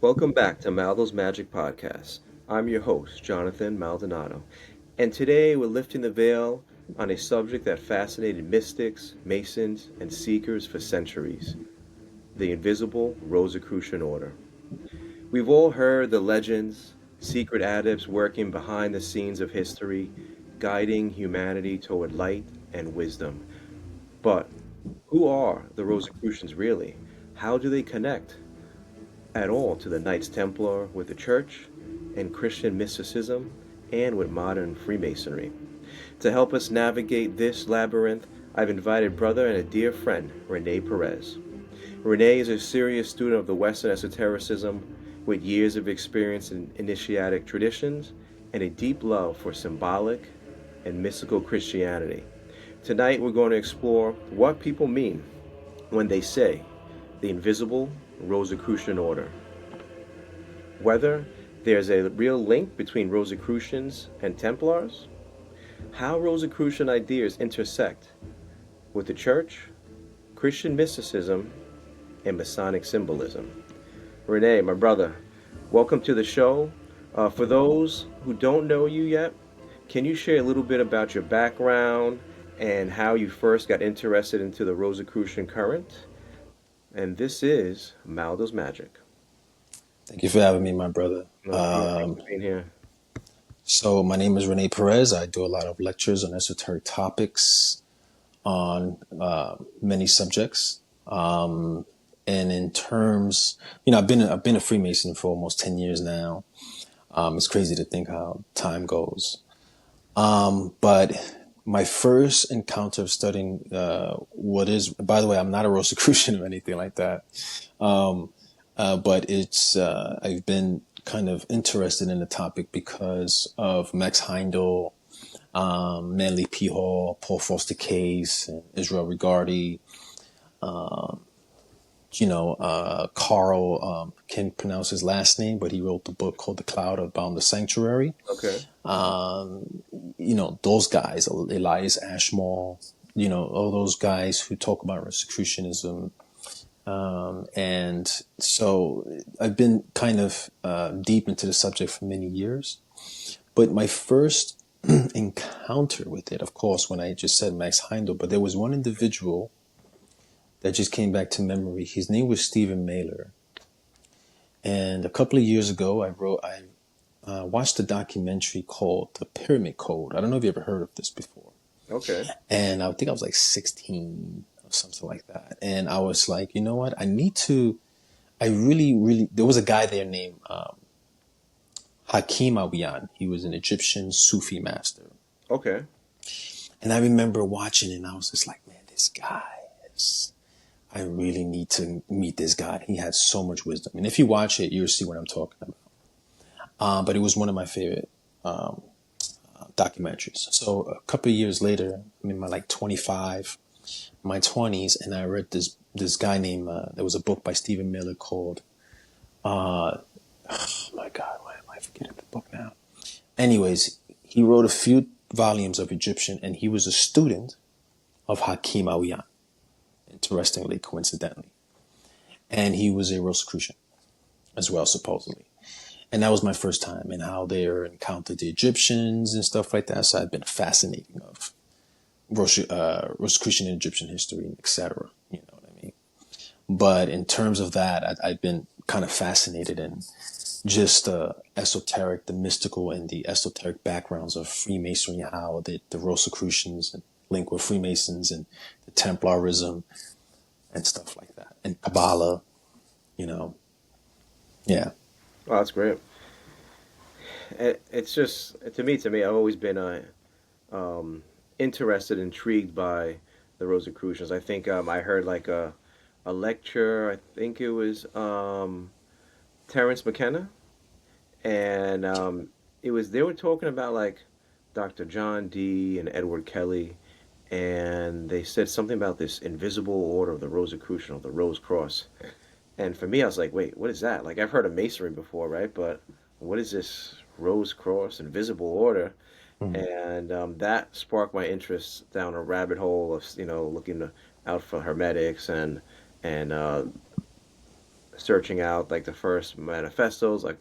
Welcome back to Maldo's Magic Podcast. I'm your host, Jonathan Maldonado, and today we're lifting the veil on a subject that fascinated mystics, masons, and seekers for centuries: the invisible Rosicrucian Order. We've all heard the legends, secret adepts working behind the scenes of history, guiding humanity toward light and wisdom. But who are the Rosicrucians really? How do they connect at all to the Knights Templar with the Church and Christian mysticism and with modern Freemasonry? To help us navigate this labyrinth, I've invited brother and a dear friend, Rene Perez. Rene is a serious student of the Western esotericism with years of experience in initiatic traditions and a deep love for symbolic and mystical Christianity. Tonight we're going to explore what people mean when they say the invisible Rosicrucian Order. Whether there's a real link between Rosicrucians and Templars, how Rosicrucian ideas intersect with the Church, Christian mysticism, and Masonic symbolism. Rene, my brother, welcome to the show. For those who don't know you yet, can you share a little bit about your background and how you first got interested into the Rosicrucian current? And this is Maldo's Magic. Thank you for having me, my brother. No problem. Thanks for being here. So my name is Rene Perez. I do a lot of lectures on esoteric topics on many subjects. And in terms, I've been a Freemason for almost 10 years now. It's crazy to think how time goes. But my first encounter of studying what is, by the way, I'm not a Rosicrucian or anything like that. But I've been kind of interested in the topic because of Max Heindel, Manly P. Hall, Paul Foster Case, and Israel Regardie. Carl, can't pronounce his last name, but he wrote the book called The Cloud Abound the Sanctuary. Okay. Those guys, Elias Ashmore, all those guys who talk about Rosicrucianism. And so I've been kind of deep into the subject for many years. But my first encounter with it, of course, when I just said Max Heindel, but there was one individual that just came back to memory. His name was Stephen Mailer. And a couple of years ago, I watched a documentary called The Pyramid Code. I don't know if you ever heard of this before. Okay. And I think I was like 16 or something like that. And I was like, you know what? There was a guy there named Hakim Awiyan. He was an Egyptian Sufi master. Okay. And I remember watching it and I was just like, man, I really need to meet this guy. He has so much wisdom. And if you watch it, you'll see what I'm talking about. But it was one of my favorite documentaries. So a couple of years later, I'm in my 25, my 20s, and I read this guy named, there was a book by Stephen Miller called, oh my God, why am I forgetting the book now? Anyways, he wrote a few volumes of Egyptian, and he was a student of Hakim Awiyan, interestingly, coincidentally. And he was a Rosicrucian as well, supposedly. And that was my first time, and how they encountered the Egyptians and stuff like that. So I've been fascinating of Rosicrucian and Egyptian history, etc. You know what I mean? But in terms of that, I've been kind of fascinated in just the esoteric, the mystical, and the esoteric backgrounds of Freemasonry, how the Rosicrucians link with Freemasons and the Templarism and stuff like that, and Kabbalah, yeah. Oh, that's great. It's just to me. I've always been interested, intrigued by the Rosicrucians. I think I heard like a lecture. I think it was Terence McKenna, and it was they were talking about like Dr. John Dee and Edward Kelly, and they said something about this invisible order of the Rosicrucian, or the Rose Cross. And for me, I was like, wait, what is that? Like, I've heard of masonry before, right? But what is this Rose Cross, Invisible Order? Mhm. And that sparked my interest down a rabbit hole of, looking out for hermetics and searching out like the first manifestos, like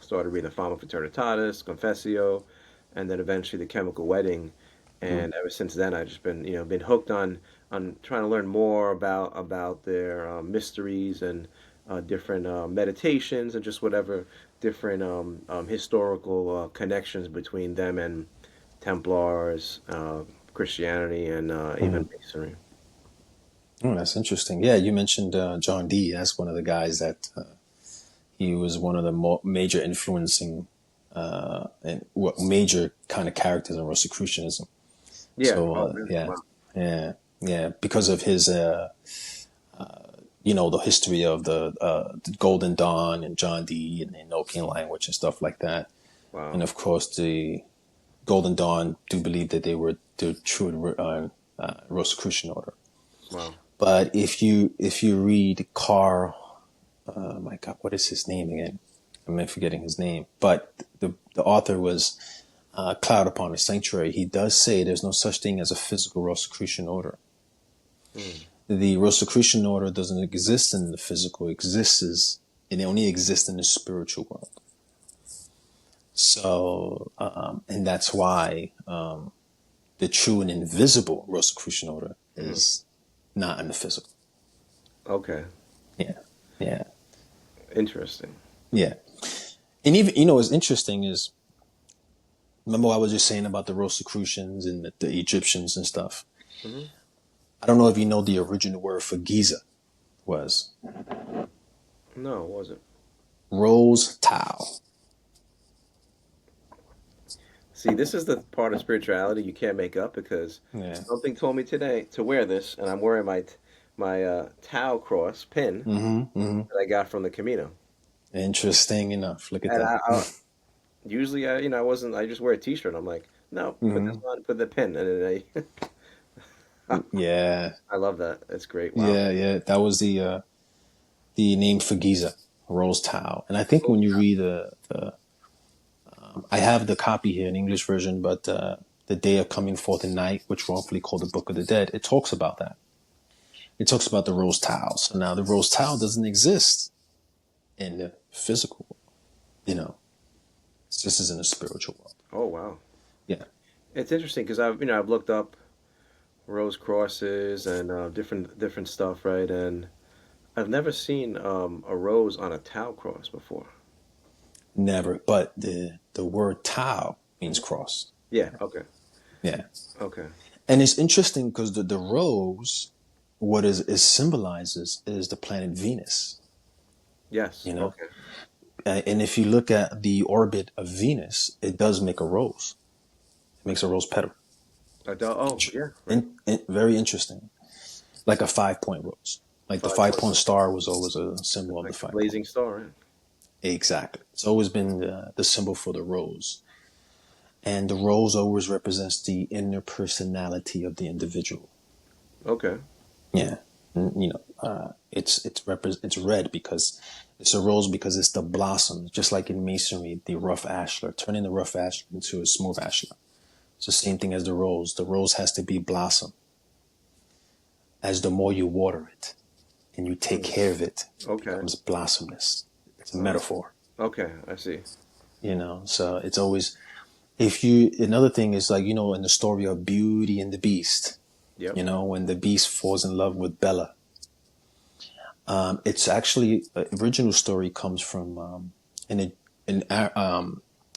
started reading the Fama Fraternitatis, Confessio, and then eventually the Chemical Wedding. Mm. And ever since then, I've just been, been hooked on trying to learn more about their mysteries and different meditations and just whatever different historical connections between them and Templars, Christianity, and Mm. even Masonry. Oh, that's interesting. Yeah, you mentioned John Dee. That's one of the guys that he was one of the major influencing and what major kind of characters in Rosicrucianism. Yeah. So Oh, really? yeah, Wow. yeah, yeah, because of his the history of the Golden Dawn and John Dee and the Enochian language and stuff like that. Wow. And of course, the Golden Dawn do believe that they were the true Rosicrucian order. Wow. But if you read Carl, my God, what is his name again? I'm forgetting his name. But the author was Cloud Upon a Sanctuary. He does say there's no such thing as a physical Rosicrucian order. Mm. The Rosicrucian order doesn't exist in the physical; it only exists in the spiritual world. So, and that's why the true and invisible Rosicrucian order Mm. is not in the physical. Okay. Yeah, yeah, Interesting. yeah. And even what's interesting is, remember what I was just saying about the Rosicrucians and the Egyptians and stuff. Hmm. I don't know if you know the original word for Giza was No, it wasn't. rose tau. See, this is the part of spirituality you can't make up because Yeah. something told me today to wear this, and I'm wearing my Tau cross pin Mm-hmm. Mm-hmm. that I got from the Camino. Interesting enough. Look at And that. I usually I wasn't I just wear a T-shirt. I'm like, no, put this Mm-hmm. on, put the pin, and then Yeah. I love that. It's great. Wow. Yeah. Yeah. That was the name for Giza, rose tau. And I think when you read the I have the copy here in English version, but the Day of Coming Forth in Night, which wrongfully called the Book of the Dead, it talks about that. It talks about the rose tau. So now the rose tau doesn't exist in the physical world. This is in the spiritual world. Oh, wow. Yeah. It's interesting because I've looked up rose crosses and different stuff, right? And I've never seen a rose on a Tau cross before. Never. But the word tau means Mhm. cross. Yeah. Okay. Yeah. Okay. And it's interesting because the rose, what is symbolizes is the planet Venus. Yes. You know, Okay. and if you look at the orbit of Venus, it does make a rose. It makes a rose petal. Oh, yeah. Right. Very interesting, like a 5 point rose. Like the 5 point Okay. star was always a symbol of the Like the 5 point. blazing star. Right? Exactly. It's always been the symbol for the rose. And the rose always represents the inner personality of the individual. Okay. Yeah. And, it's red because it's a rose because it's the blossom, just like in masonry, the rough ashlar, turning the rough ashlar into a smooth ashlar. It's the same thing as the rose. The rose has to be blossom. As the more you water it and you take Hmm. care of it, it Okay. becomes blossomless. It's a Oh, metaphor, okay. I see. So it's always, if you, another thing is like, in the story of Beauty and the Beast, Yep. when the beast falls in love with Bella, it's actually, original story comes from an, an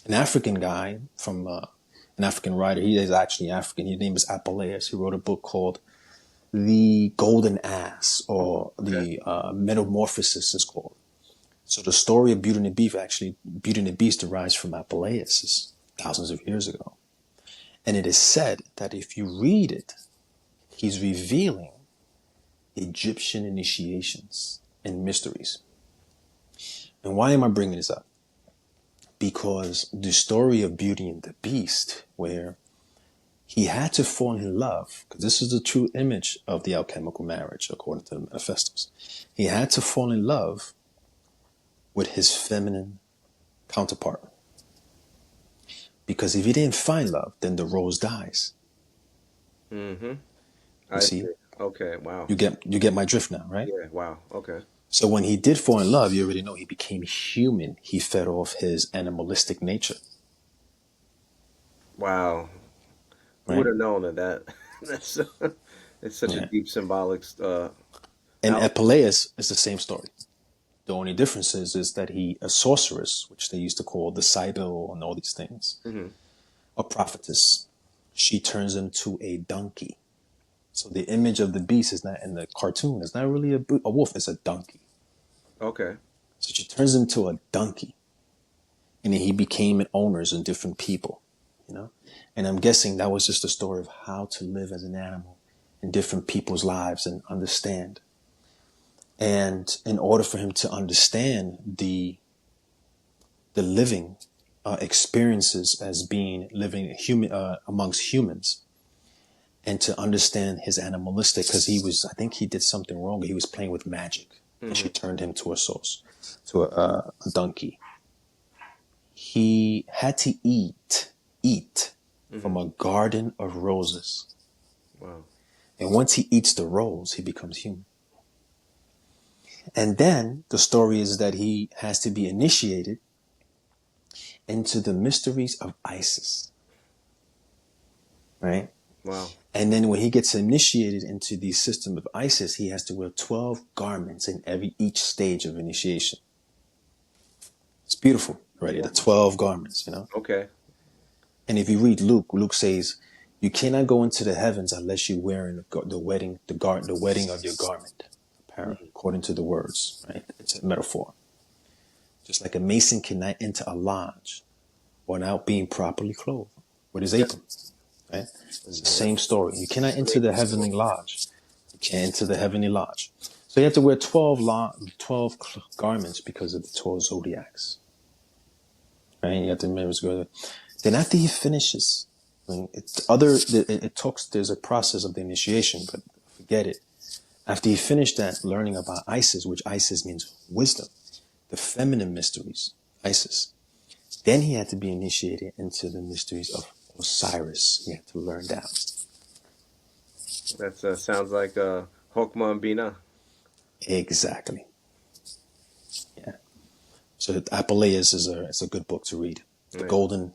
African guy from an African writer. He is actually African. His name is Apuleius. He wrote a book called The Golden Ass, or Okay. the Metamorphosis is called. So the story of Beauty and the Beast derives from Apuleius thousands of years ago. And it is said that if you read it, he's revealing Egyptian initiations and mysteries. And why am I bringing this up? Because the story of Beauty and the Beast, where he had to fall in love, because this is the true image of the alchemical marriage, according to the manifestos. He had to fall in love with his feminine counterpart. Because if he didn't find love, then the rose dies. Mm-hmm. You I see? see. Okay. Wow. You get my drift now, right? Yeah. Wow. Okay. So when he did fall in love, you already know he became human. He fed off his animalistic nature, Wow. Who would right? have known that that's it's such a Yeah. deep symbolic And out. Apuleius is the same story. The only difference is that a sorceress, which they used to call the Sibyl and all these things, Hmm. a prophetess, she turns into a donkey. So the image of the beast is not in the cartoon. It's not really a wolf. It's a donkey. Okay. So she turns into a donkey, and then he became owners and different people, you know. And I'm guessing that was just a story of how to live as an animal in different people's lives and understand. And in order for him to understand the living experiences as being living human amongst humans, and to understand his animalistic, because I think he did something wrong. He was playing with magic, and Hmm. she turned him to a source, to a donkey. He had to eat Hmm. from a garden of roses. Wow. And once he eats the rose, he becomes human. And then the story is that he has to be initiated into the mysteries of Isis, right? Wow. And then when he gets initiated into the system of Isis, he has to wear 12 garments in each stage of initiation. It's beautiful, right? The Wow. 12 garments, you know? Okay. And if you read Luke, Luke says, you cannot go into the heavens unless you're wearing the wedding of your garment, apparently, Hmm. according to the words, right? It's a metaphor. Just like a mason cannot enter a lodge without being properly clothed with his Yeah. apron, right? It's the Yeah. same story. You cannot enter the Amazing heavenly symbol. lodge. You can't enter the heavenly lodge. So you have to wear 12 garments because of the 12 zodiacs, right? You have to remember to go there. Then after he finishes, I mean, it talks, there's a process of the initiation, but forget it. After he finished that, learning about Isis, which Isis means wisdom, the feminine mysteries, Isis, then he had to be initiated into the mysteries of Osiris. He had to learn that. That sounds like Hokma and Bina. Exactly. Yeah. So Apuleius is a good book to read. Right.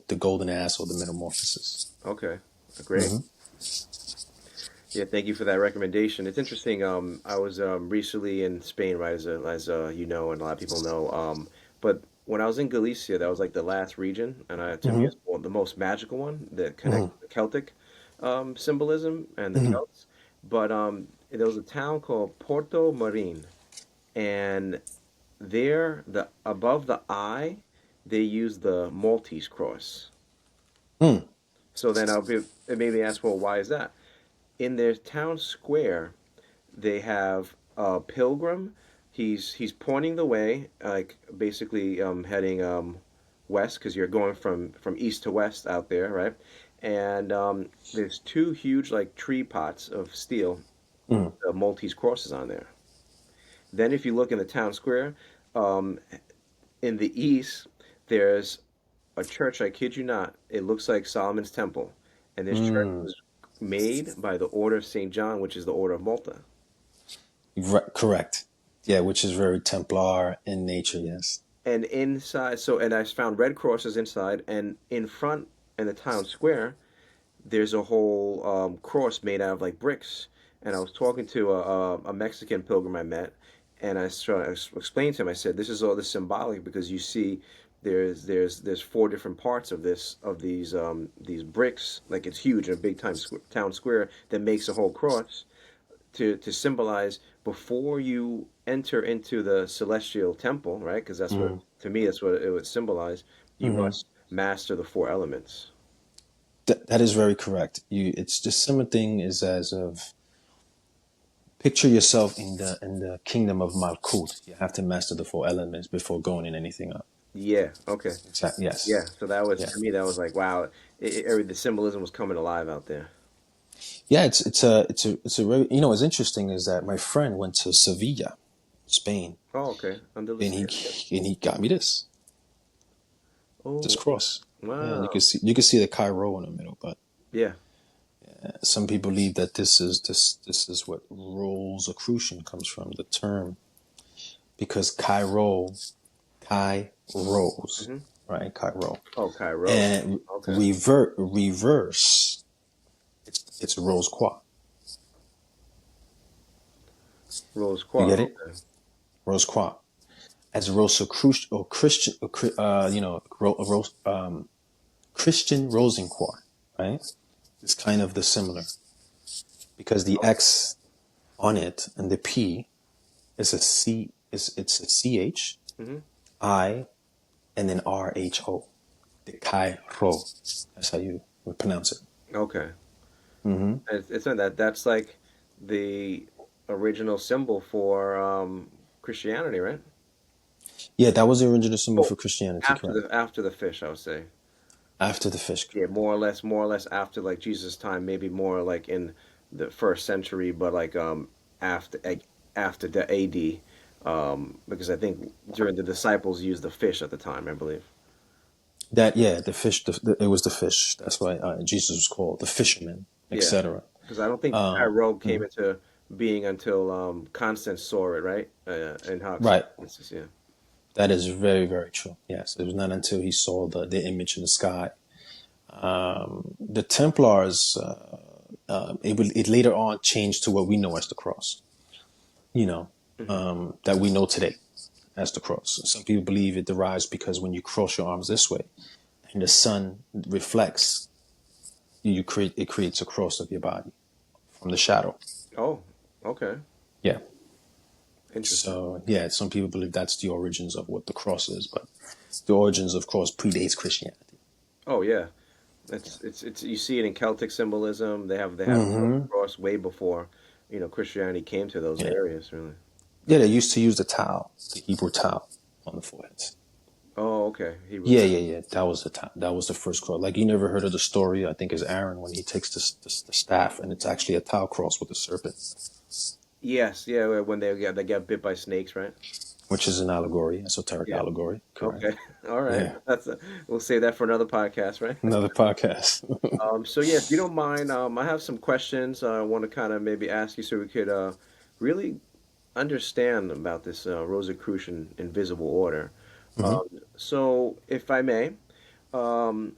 The golden ass or the metamorphosis. Okay. Great. Mm-hmm. Yeah, thank you for that recommendation. It's interesting. I was recently in Spain, right, as you know, and a lot of people know. But when I was in Galicia, that was like the last region, and to me, Mm-hmm. it's the most magical one that Mm-hmm. connects the Celtic symbolism and the Mm-hmm. Celts. But there was a town called Porto Marin, and there, the above the I, they use the Maltese cross. Mm. So then it made me ask, well, why is that? In their town square, they have a pilgrim. He's pointing the way, like basically heading west because you're going from east to west out there, right? And there's two huge like tree pots of steel Mm. with the Maltese crosses on there. Then if you look in the town square, um, in the east, there's a church. I kid you not. It looks like Solomon's Temple, and this church Mm. was made by the Order of St. John, which is the Order of Malta. Correct. Yeah, which is very Templar in nature, yes. And inside, and I found red crosses inside, and in front in the town square, there's a whole cross made out of like bricks. And I was talking to a Mexican pilgrim I met, and I explained to him. I said, "This is all this symbolic because you see, there's four different parts of these bricks. Like it's huge in a big town square that makes a whole cross to symbolize before you enter into the celestial temple, right? Because that's what Mm. to me that's what it would symbolize. You Hmm. must master the four elements." That is very correct. It's the similar thing is as of picture yourself in the kingdom of Malkut. You have to master the four elements before going in anything up. Yeah. Okay. Exactly. Yes. Yeah. So that was Yeah. to me. That was like wow. The symbolism was coming alive out there. Yeah. It's a very, it's interesting is that my friend went to Sevilla, Spain, Oh, okay. and Andalusia. Yeah. he got me this Oh, cross. Yeah, wow. you can see the Cairo in the middle, but Yeah. some people believe that this is what Rosicrucian comes from, the term because kairos, Mm-hmm. right? Kairo. Oh, Cairo. And Okay. reverse, it's rose quartz. Rose You quartz. get it? Okay. Rose quartz. As Rosicrucian or Christian, Christian Rosenquartz, right? It's kind of the similar because the X on it and the P is a C, it's a CH, Mm-hmm. I, and then RHO. The Cairo. That's how you would pronounce it. Okay. Hmm. It's not that. That's like the original symbol for Christianity, right? Yeah, that was the original symbol Oh, for Christianity, correct? after the fish, I would say. After the fish, Yeah, correct? more or less after like Jesus' time, maybe more like in the first century, but after the AD, because I think during the disciples used the fish at the time, I believe. That yeah, the fish. It was the fish. That's why Jesus was called the fisherman, Yeah, etc. because I don't think Um, Cairo came mhm. into being until Constance saw it, right? In her Right. experiences, yeah. That is very, very true. Yes, it was not until he saw the image in the sky. The Templars, it later on changed to what we know as the cross. You know, Hmm. that we know today as the cross. Some people believe it derives because when you cross your arms this way and the sun reflects, it creates a cross of your body from the shadow. Oh, okay, Yeah. interesting. So yeah, some people believe that's the origins of what the cross is, but the origins of course predates Christianity. Oh yeah, it's you see it in Celtic symbolism. They have the Hmm. cross way before Christianity came to those Yeah. areas, really. Yeah, they used to use the towel, the Hebrew towel on the foreheads. Oh, okay. Hebrew Yeah, time. yeah, yeah. That was the time. That was the first cross. Like you never heard of the story? I think is Aaron when he takes the staff and it's actually a towel cross with a serpent, Yes, yeah. When they get bit by snakes, right? which is an allegory, esoteric Yeah. allegory. Correct. Okay. All right. Yeah. We'll save that for another podcast, right? Another podcast. So yeah, if you don't mind, I have some questions I want to kind of maybe ask you so we could really understand about this Rosicrucian invisible order. Hmm. So if I may, um,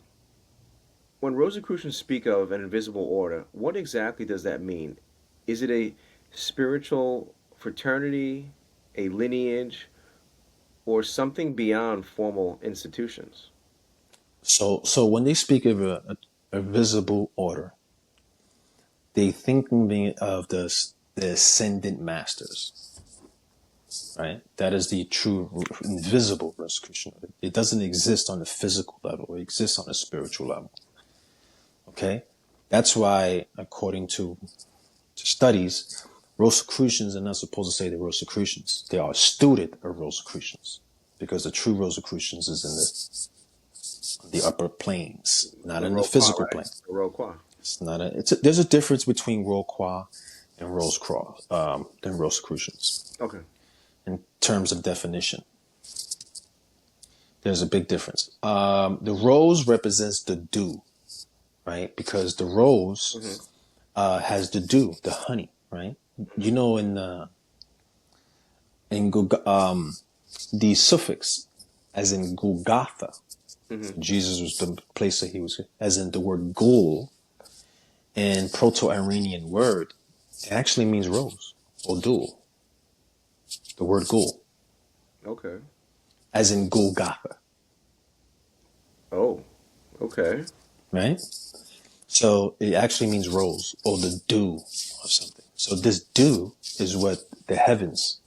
when Rosicrucians speak of an invisible order, what exactly does that mean? Is it a spiritual fraternity, a lineage, or something beyond formal institutions? So when they speak of a visible order, they think of the ascendant masters, right? That is the true invisible Rosicrucian order. It doesn't exist on the physical level. It exists on a spiritual level. Okay, that's why, according to studies, Rosicrucians are not supposed to say they're Rosicrucians. They are a student of Rosicrucians because the true Rosicrucians is in the upper planes, not The in the Rokwa, physical right? plane. The Rokwa. It's not a. There's a difference between Rocroi and Rosecross than Rosicrucians Okay. in terms of definition. There's a big difference. The rose represents the dew, right? Because the Hmm. rose has the dew, the honey, right? You Hmm. know, the suffix, as in Golgotha, Hmm. Jesus was the place that he was, as in the word Gul, in Proto-Iranian word, it actually means rose or dul, the word Gul, Okay. as in Golgotha, Oh, okay. right? So it actually means rose or the dew of something. So this dew is what the heavens.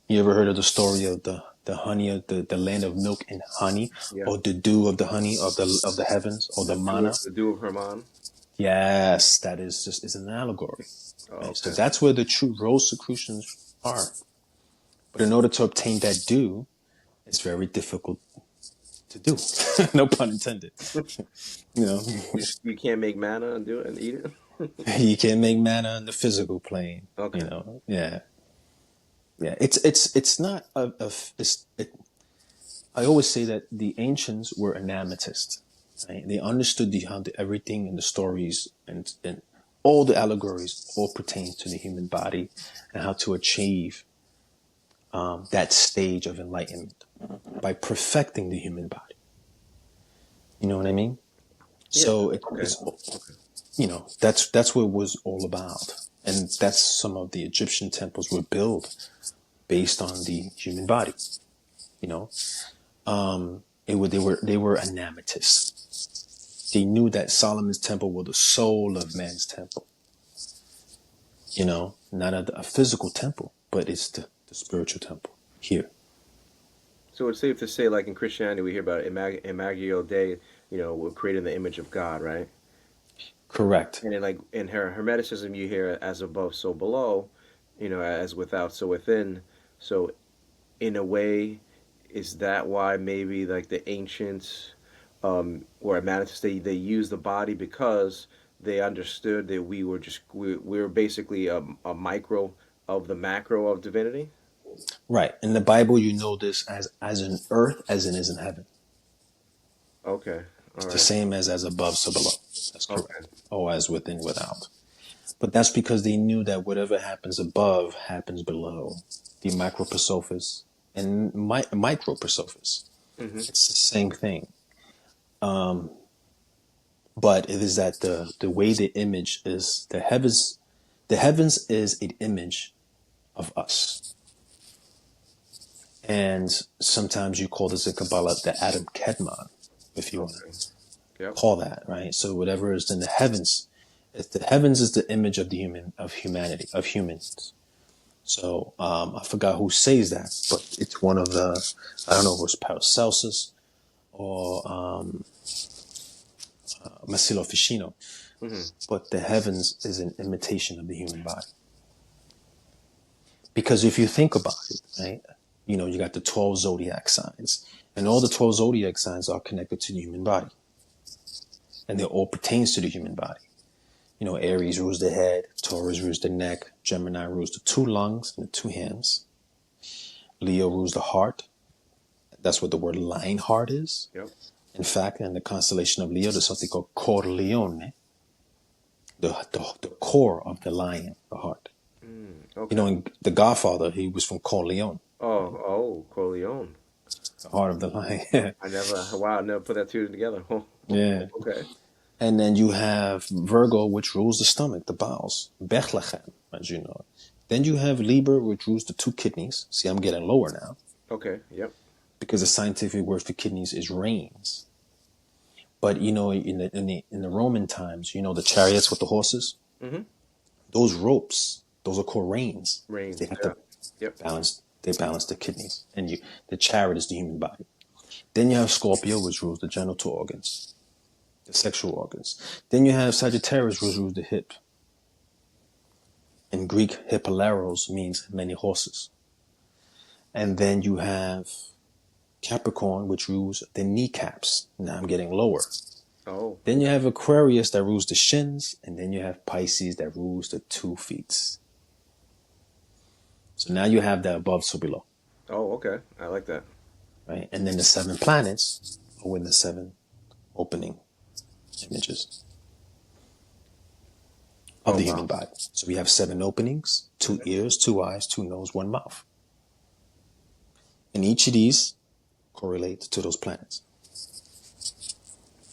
You ever heard of the story of the honey of the land of milk and honey, Yeah. or the dew of the honey of the heavens, or the manna? The dew of Herman. Yes, that is an allegory. Oh, Right? So okay. that's where the true Rosicrucians are. But in order to obtain that dew, it's very difficult to do. No pun intended. You know, You can't make manna and do it and eat it. you can make manna in the physical plane. You Okay. know, yeah, yeah. It's not I always say that the ancients were anamatists. Right? They understood everything in the stories and all the allegories all pertain to the human body and how to achieve that stage of enlightenment by perfecting the human body. You know what I mean? Yeah. So Okay. that's what it was all about, and that's some of the Egyptian temples were built based on the human body. You know, they were anamatists. They knew that Solomon's temple was the soul of man's temple. You know, not a physical temple, but it's the spiritual temple here. So it's safe to say, like in Christianity, we hear about Imago Dei, we're created in the image of God, right? Correct. And then, like in Hermeticism, you hear as above, so below, as without, so within. So, in a way, is that why maybe like the ancients, or Atlantis, they used the body because they understood that we were basically a micro of the macro of divinity? Right. In the Bible, you know this as in earth as it is in heaven. Okay, all It's the right, same as above, so below. That's okay, correct. Or as within, without. But that's because they knew that whatever happens above happens below. The micropersophis and micropersophis. hmm, It's the same thing. But it is that the way the image is the heavens is an image of us. And sometimes you call this in Kabbalah the Adam Kedman, if you want okay, to yep. call that, right? So whatever is in the heavens, if the heavens is the image of the of humanity, of humans. So I forgot who says that, but it's one of the, I don't know if it was Paracelsus or Massimo Ficino, Hmm. but the heavens is an imitation of the human body. Because if you think about it, right, you know, you got the 12 zodiac signs, and all the 12 zodiac signs are connected to the human body, and they all pertains to the human body. You know, Aries rules the head, Taurus rules the neck, Gemini rules the two lungs and the two hands, Leo rules the heart. That's what the word lion heart is. Yep. In fact, in the constellation of Leo, there's something called Cor Leone, the core of the lion, the heart. Mm, You okay. know, in The Godfather, he was from Corleone, Oh, Corleone. the heart of the lion. Wow, I never put that two together. Yeah. Okay. And then you have Virgo, which rules the stomach, the bowels, Bethlehem, as you know. Then you have Libra, which rules the two kidneys. See, I'm getting lower now Okay. Yep. because the scientific word for kidneys is reins. But you know, in the Roman times, you know, the chariots with the horses, Mm-hmm. those ropes, those are called reins. They Reigns. have Yeah. to Yep. balance. They balance the kidneys, and the chariot is the human body. Then you have Scorpio, which rules the genital organs, the sexual organs. Then you have Sagittarius, which rules the hip. In Greek, hippaleros means many horses. And then you have Capricorn, which rules the kneecaps. Now I'm getting lower. Oh. Then you Okay. have Aquarius that rules the shins, and then you have Pisces that rules the 2 feet. So now you have the above, so below, Oh. Okay. I like that. right? And then the 7 planets are with the 7 opening images of Oh the wow. human body. So we have 7 openings, 2 ears, 2 eyes, 2 nose, 1 mouth. And each of these correlate to those planets.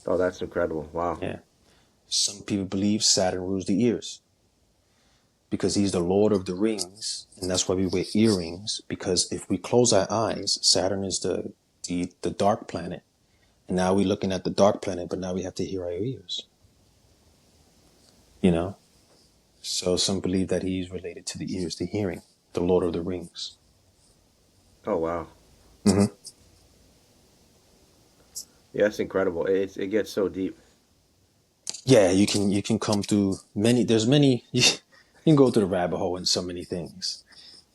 Oh, that's incredible. Wow. Yeah. Some people believe Saturn rules the ears because he's the Lord of the rings, and that's why we wear earrings. Because if we close our eyes, Saturn is the dark planet, and now we're looking at the dark planet, but now we have to hear our ears. You know, so some believe that he's related to the ears, the hearing, the Lord of the Rings. Oh wow. Mm-hmm. Yeah, it's incredible. It gets so deep. Yeah, you can come through many. There's many. You can go through the rabbit hole in so many things.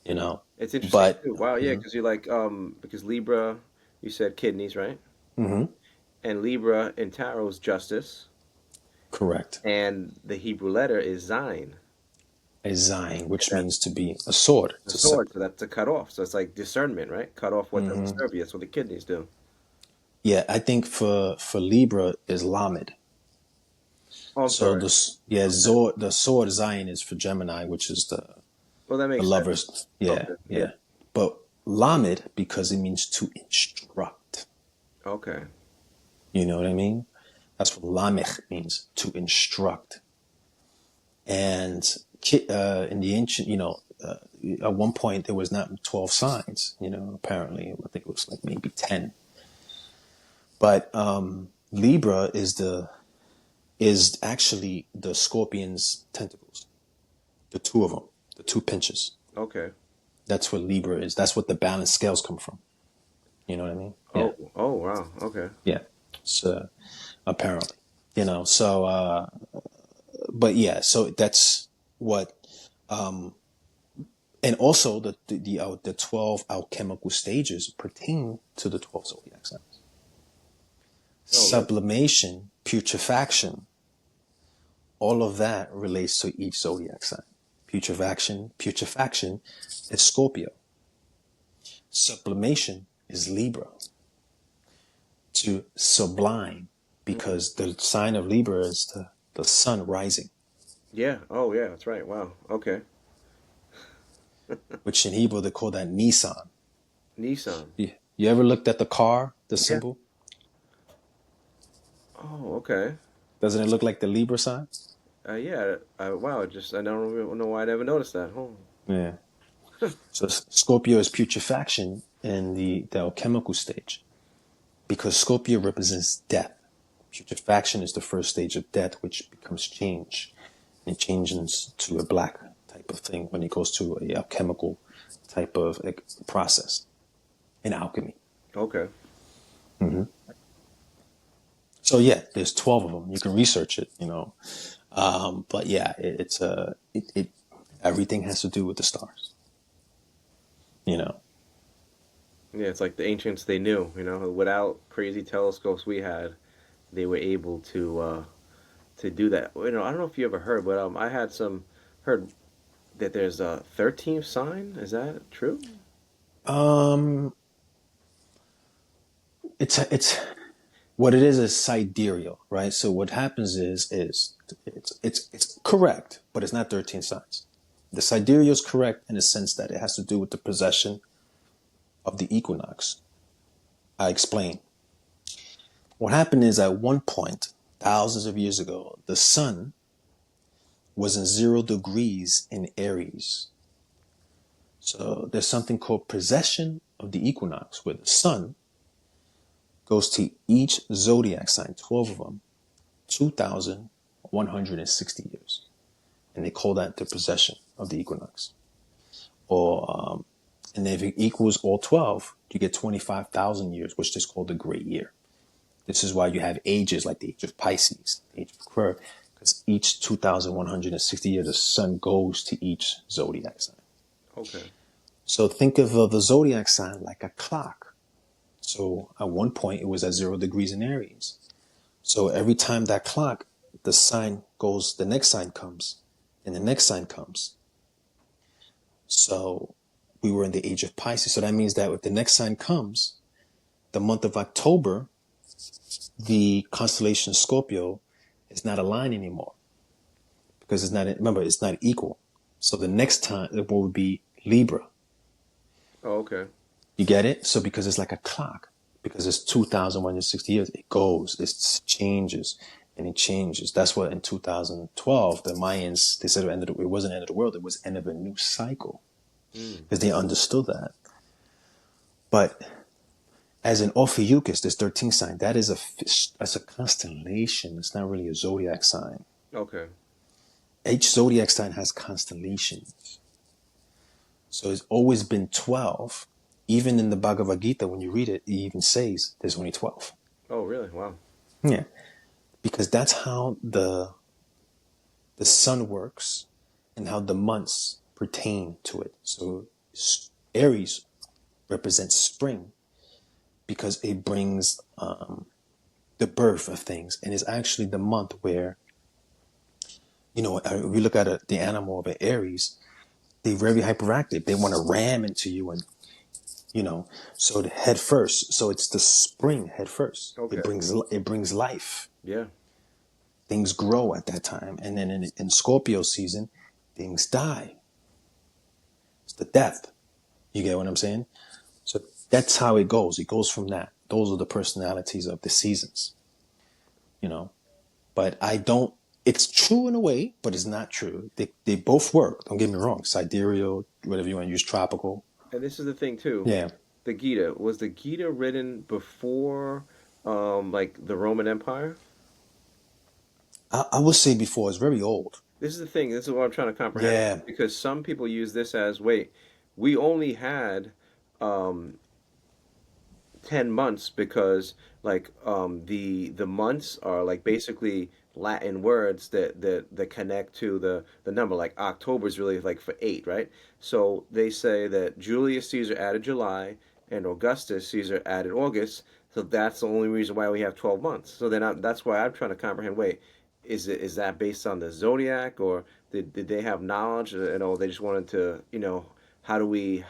You know, It's interesting but too. Wow. Yeah, mhm, because you're like because Libra, you said kidneys, right? mhm, And Libra in tarot is justice, correct. and the Hebrew letter is Zayin. A Zion, And which that's means to be a sword, the to sword, so separate. that's to cut off. So it's like discernment, right? Cut off what doesn't Hmm. serve you. That's what the kidneys do. Yeah, I think for Libra is Lamed. Oh, I'm So sorry. Okay. the sword Zion is for Gemini, which is Well, that the makes sense. lovers. Yeah, Okay. Yeah. yeah. But Lamed because it means to instruct. Okay. You know what I mean? That's what Lamech means, to instruct. And in the ancient, at one point there was not 12 signs, apparently. I think it was like maybe 10. But Libra is actually the scorpion's tentacles, the two of them, the two pinches. Okay. That's what Libra is. That's what the balance scales come from. You know what I mean? Yeah. Oh, wow. Okay. Yeah. So apparently, so, but yeah, so that's what, and also the 12 alchemical stages pertain to the 12 zodiac signs. Sublimation, putrefaction, all of that relates to each zodiac sign. Putrefaction is Scorpio. Sublimation is Libra. To sublime, because the sign of Libra is the sun rising. Yeah. Oh, yeah. That's right. Wow. Okay. Which in Hebrew they call that Nissan. Nissan. You ever looked at the car, the symbol? Oh, okay. Doesn't it look like the Libra sign? Yeah. Wow. I don't even know why I never noticed that. Oh. Yeah. So Scorpio is putrefaction in the alchemical stage, because Scorpio represents death. Putrefaction is the first stage of death, which becomes change. And it changes to a black type of thing when it goes to a alchemical type of process in alchemy. Okay. Mm-hmm. So yeah, there's 12 of them. You can research it, but yeah, it's everything has to do with the stars. Yeah, it's like the ancients, they knew, without crazy telescopes we had, they were able to do that. I don't know if you ever heard, but I had heard that there's a 13th sign. Is that true? It's what it is sidereal, right? So what happens is it's correct, but it's not 13 signs. The sidereal is correct in the sense that it has to do with the possession of the equinox. I explain. What happened is at one point, thousands of years ago, the sun was in 0 degrees in Aries. So there's something called precession of the equinox, where the sun goes to each zodiac sign, 12 of them, 2,160 years. And they call that the precession of the equinox. And if it equals all 12, you get 25,000 years, which is called the great year. This is why you have ages like the age of Pisces, the age of Aquarius, because each 2,160 years, the sun goes to each zodiac sign. Okay. So think of the zodiac sign like a clock. So at one point, it was at 0 degrees in Aries. So every time that clock, the sign goes, the next sign comes, and the next sign comes. So we were in the age of Pisces. So that means that if the next sign comes, the month of October, the constellation Scorpio is not aligned anymore, because it's not equal. So the next time it would be Libra. Oh, okay. You get it? So because it's like a clock, because it's 2,160 years, it goes, it changes, and it changes. That's what in 2012, the Mayans, they said it wasn't end of the world, it was end of a new cycle, because they understood that. But as an Ophiuchus, this 13th sign, that's a constellation. It's not really a zodiac sign. Okay. Each zodiac sign has constellations. So it's always been 12. Even in the Bhagavad Gita, when you read it, it even says there's only 12. Oh, really? Wow. Yeah. Because that's how the sun works and how the months pertain to it. So Aries represents spring, because it brings the birth of things. And it's actually the month where, we look at the animal of an Aries, they're very hyperactive. They want to ram into you and, so the head first. So it's the spring head first. Okay. It brings life. Yeah. Things grow at that time. And then in Scorpio season, things die. It's the death. You get what I'm saying? That's how it goes. It goes from that. Those are the personalities of the seasons, you know. But I don't. It's true in a way, but it's not true. They both work. Don't get me wrong. Sidereal, whatever you want to use, tropical. And this is the thing too. Yeah. The Gita, was the Gita written before, like the Roman Empire? I would say before it's very old. This is the thing. This is what I'm trying to comprehend Yeah. because some people use this as, wait, we only had um, 10 months because like the months are like basically Latin words that connect to the number. Like October is really like for 8, right? So they say that Julius Caesar added July and Augustus Caesar added August. So that's the only reason why we have 12 months. So then that's why I'm trying to comprehend, wait, is that based on the zodiac, or did they have knowledge, they just wanted to, how do we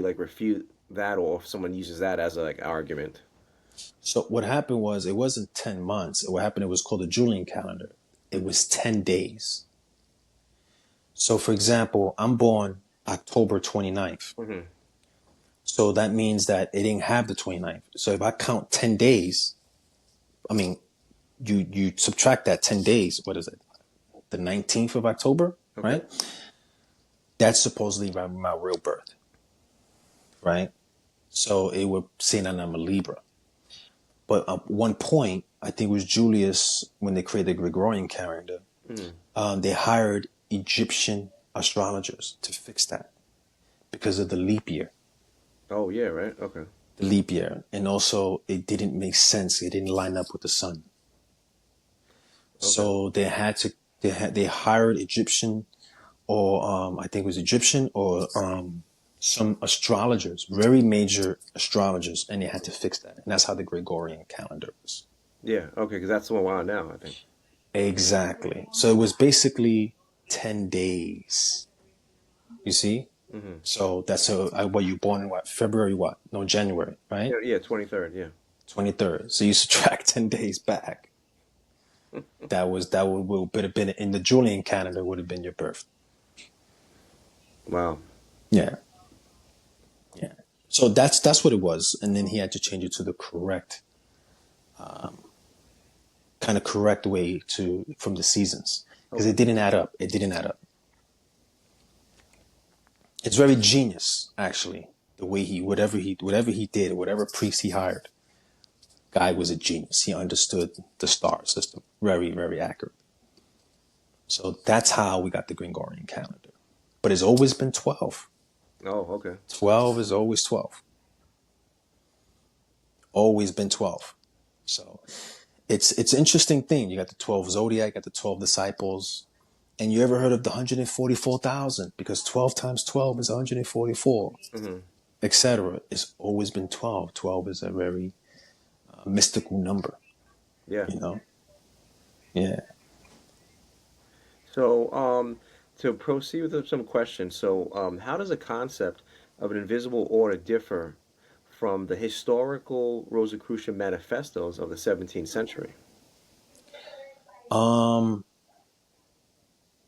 like refute that, or if someone uses that as a like argument. So what happened was it wasn't 10 months. What happened, it was called the Julian calendar. It was 10 days. So for example, I'm born October 29th. Hmm. So that means that it didn't have the 29th. So if I count 10 days, I mean, you subtract that 10 days, what is it? The 19th of October, Okay. right? That's supposedly my real birth, right? So it would say that I'm a Libra. But at one point, I think it was Julius, when they created the Gregorian calendar, Hmm. they hired Egyptian astrologers to fix that because of the leap year. Oh yeah, right. Okay. The leap year. And also, it didn't make sense. It didn't line up with the sun. Okay. So they hired Egyptian, or I think it was Egyptian, or some astrologers, very major astrologers, and they had to fix that. And that's how the Gregorian calendar is. Yeah. Okay. Because that's the one we're on now, I think. Exactly. So it was basically 10 days. You see? Hmm. So that's what, you born in what? February what? No, January, right? Yeah. Yeah. 23rd. Yeah. 23rd. So you subtract 10 days back. Would have been in the Julian calendar, would have been your birth. Wow. Yeah. Yeah. So that's what it was. And then he had to change it to the correct, kind of correct way from the seasons. Because Okay. it didn't add up. It didn't add up. It's very genius, actually. The way whatever he did, whatever priest he hired, guy was a genius. He understood the star system very, very accurate. So that's how we got the Gregorian calendar. But it's always been 12. Oh, okay. 12 is always 12. Always been 12. So it's an interesting thing. You got the 12 zodiac, you got the 12 disciples. And you ever heard of the 144,000? Because 12 times 12 is 144, Hmm. etc. It's always been 12. 12 is a very mystical number, Yeah. you know? Yeah. So, to proceed with some questions, so how does the concept of an invisible order differ from the historical Rosicrucian manifestos of the 17th century? Um,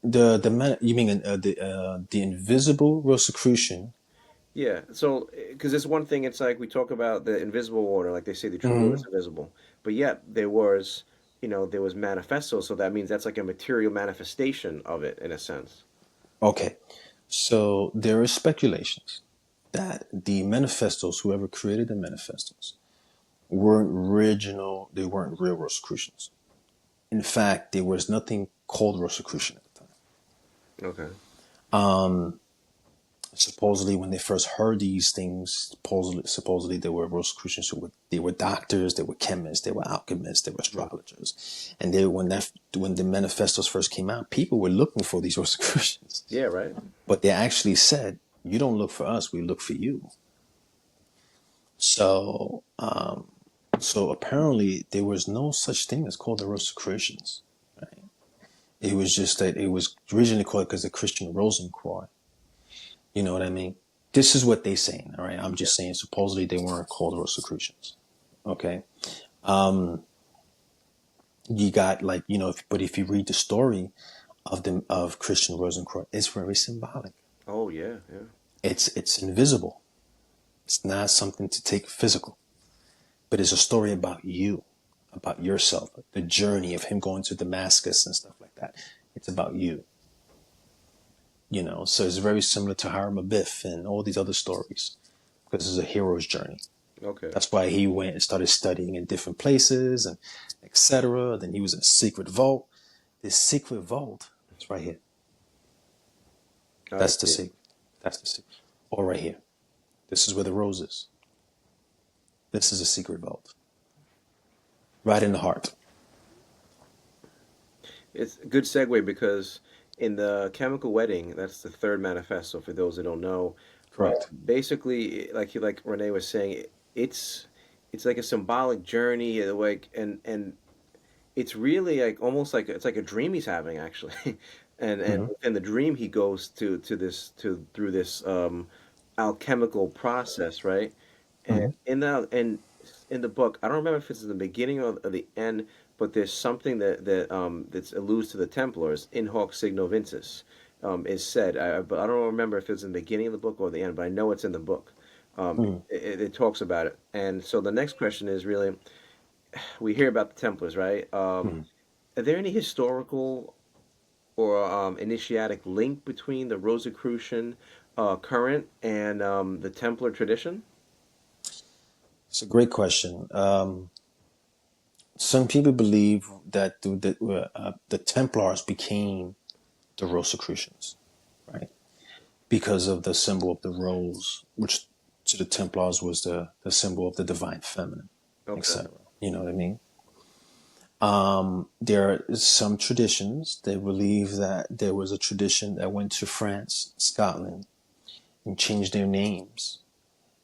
you mean the invisible Rosicrucian? Yeah, so because it's one thing, it's like we talk about the invisible order, like they say the true order is Hmm. invisible, but yet there was manifesto, so that means that's like a material manifestation of it in a sense. Okay. So there are speculations that the manifestos, whoever created the manifestos, they weren't real Rosicrucians. In fact, there was nothing called Rosicrucian at the time. Okay. Supposedly, when they first heard these things, supposedly they were Rosicrucians they were doctors, they were chemists, they were alchemists, they were Hmm. astrologers, and when the manifestos first came out, people were looking for these Rosicrucians, Yeah, right. but they actually said, "You don't look for us, we look for you." So, so apparently there was no such thing as called the Rosicrucians. Right? It was just that it was originally called because of Christian Rosencroix. You know what I mean? This is what they saying. All right, I'm Yeah. just saying. Supposedly they weren't called Rosicrucians. Okay, you got but if you read the story of Christian Rosencroix, it's very symbolic. Oh, yeah, yeah. It's invisible. It's not something to take physical, but it's a story about you, about yourself, the journey of him going to Damascus and stuff like that. It's about you, So it's very similar to Hiram Abiff and all these other stories because it's a hero's journey. Okay. That's why he went and started studying in different places and etc. Then he was in a secret vault. This secret vault, it's right here. I That's the see. secret. That's the secret. Or right here. This is where the rose is. This is a secret vault. Right in the heart. It's a good segue because in the Chemical Wedding, that's the third manifesto for those that don't know. Correct. Basically, like Renee was saying, it's it's like a symbolic journey, like and it's really like almost like it's like a dream he's having actually, and Hmm. in the dream he goes to this to through this alchemical process, right? And Hmm. in the book, I don't remember if it's in the beginning or the end, but there's something that alludes to the Templars. In hoc signo vinces, is said. But I don't remember if it's in the beginning of the book or the end. But I know it's in the book. Hmm. It talks about it. And so the next question is really, we hear about the Templars, right? Hmm. Are there any historical or initiatic link between the Rosicrucian current and the Templar tradition? It's a great question. Some people believe that the Templars became the Rosicrucians, right? Because of the symbol of the rose, which to the Templars was the symbol of the divine feminine, Okay. etc. You know what I mean? There are some traditions. They believe that there was a tradition that went to France, Scotland, and changed their names.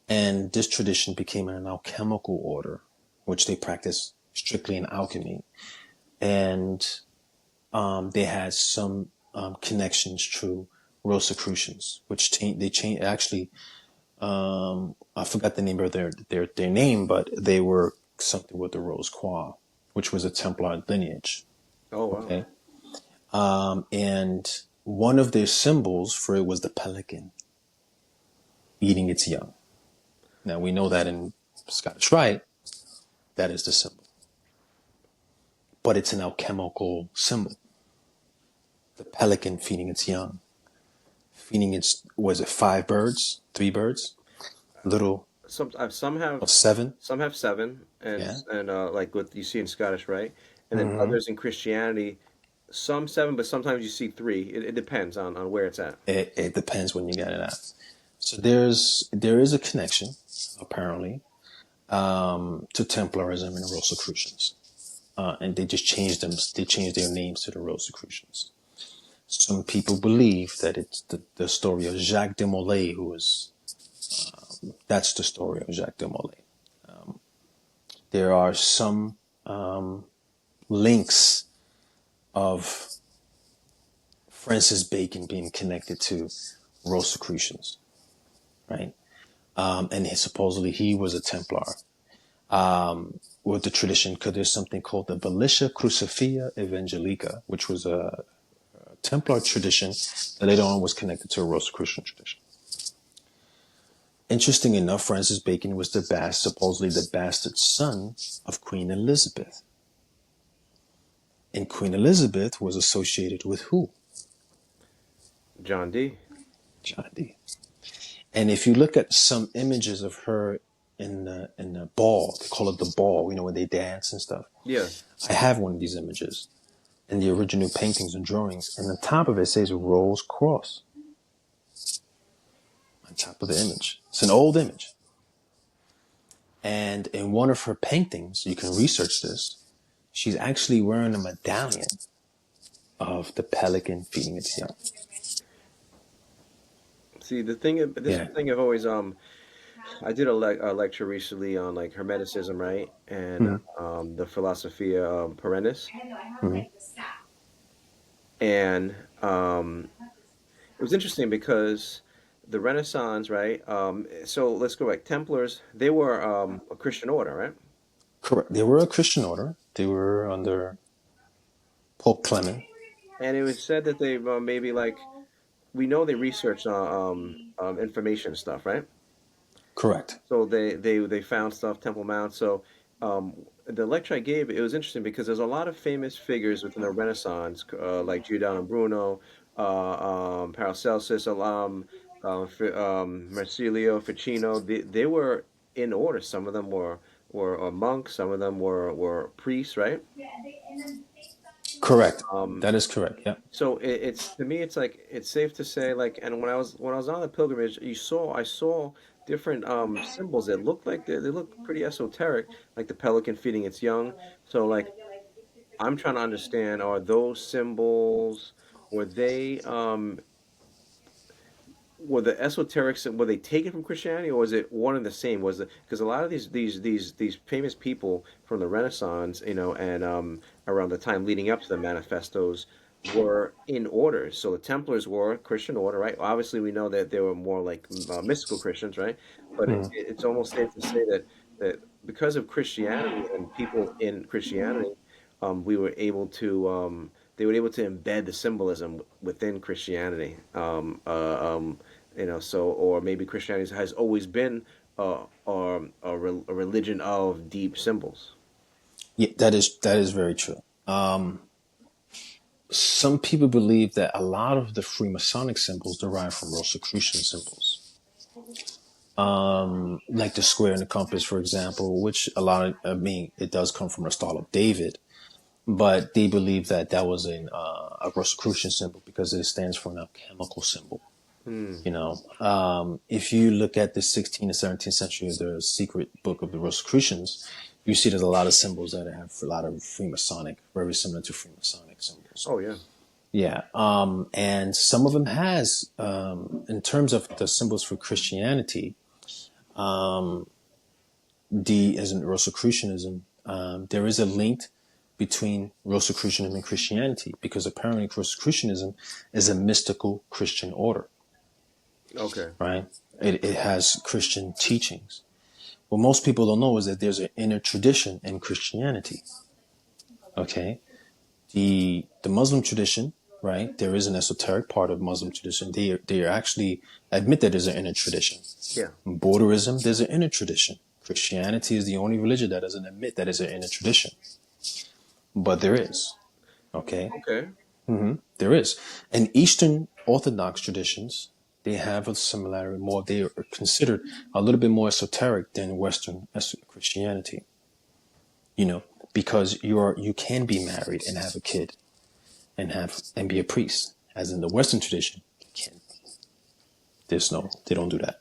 And this tradition became an alchemical order, which they practiced strictly in alchemy. And they had some connections to Rosicrucians, which they changed. Actually, I forgot the name of their name, but they were something with the Rose Croix, which was a Templar lineage. Oh wow. Okay, and one of their symbols for it was the pelican eating its young. Now we know that in Scottish Rite, that is the symbol, but it's an alchemical symbol. The pelican feeding its young, feeding its was it five birds, three birds, little Some of seven, some have seven, yeah. and like what you see in Scottish, right? And then Hmm. others in Christianity, some seven, but sometimes you see three. It depends on where it's at. It depends when you get it out. So there is a connection apparently to Templarism and Rosicrucians, and they just changed them. They changed their names to the Rosicrucians. Some people believe that it's the story of Jacques de Molay, who was that's the story of Jacques de Molay. There are some links of Francis Bacon being connected to Rosicrucians, right? And supposedly he was a Templar. With the tradition, because there's something called the Militia Crucifia Evangelica, which was a Templar tradition that later on was connected to a Rosicrucian tradition. Interesting enough, Francis Bacon was supposedly the bastard son of Queen Elizabeth. And Queen Elizabeth was associated with who? John D. John Dee. And if you look at some images of her in the ball, they call it the ball, when they dance and stuff. Yeah. I have one of these images in the original paintings and drawings, and the top of it says Rose Cross on top of the image. It's an old image. And in one of her paintings, you can research this, she's actually wearing a medallion of the pelican feeding its young. See, this is Yeah. the thing I've always I did a lecture recently on like Hermeticism, right? And Mm-hmm. the Philosophia Perennis, Mm-hmm. and it was interesting because the Renaissance, right? So let's go back. Templars, they were a Christian order, right? Correct. They were a Christian order. They were under Pope Clement. And it was said that they maybe like we know they researched information stuff, right? Correct. So they found stuff, Temple Mount. So the lecture I gave, it was interesting because there's a lot of famous figures within the Renaissance, like Giordano Bruno, Paracelsus, Marsilio Ficino. They were in order. Some of them were monks. Some of them were priests, right? Correct. Um, That is correct. Yeah. so it's to me, it's like it's safe to say like, and when I was on the pilgrimage, I saw different symbols that looked like they look pretty esoteric, like the pelican feeding its young. So like I'm trying to understand, are those symbols were they were the esoterics were they taken from Christianity, or was it one and the same? Was it because a lot of these famous people from the Renaissance, and around the time leading up to the manifestos were in orders. So the Templars were a Christian order, right? Obviously, we know that they were more like mystical Christians, right? But Mm. it's almost safe to say that because of Christianity and people in Christianity, we were able to they were able to embed the symbolism within Christianity. So or maybe Christianity has always been a religion of deep symbols. Yeah, that is very true. Some people believe that a lot of the Freemasonic symbols derive from Rosicrucian symbols, like the square and the compass, for example, which I mean, it does come from the Star of David, but they believe that that was a Rosicrucian symbol because it stands for an alchemical symbol. Hmm. If you look at the 16th and 17th century, the secret book of the Rosicrucians, you see there's a lot of symbols that have a lot of Freemasonic, very similar to Freemasonic symbols. Oh yeah. Yeah, and some of them has, in terms of the symbols for Christianity, D as in Rosicrucianism, there is a link between Rosicrucianism and Christianity because apparently Rosicrucianism is a mystical Christian order, Okay. right? It has Christian teachings. What most people don't know is that there's an inner tradition in Christianity. Okay, the Muslim tradition, right? There is an esoteric part of Muslim tradition. They actually admit that there's an inner tradition. Yeah. Buddhism, there's an inner tradition. Christianity is the only religion that doesn't admit that it's an inner tradition, but there is. Okay, Okay. there is. And Eastern Orthodox traditions, they have a similarity more. They are considered a little bit more esoteric than Western Christianity. You know, because you can be married and have a kid and be a priest, as in the Western tradition. You can't. They don't do that.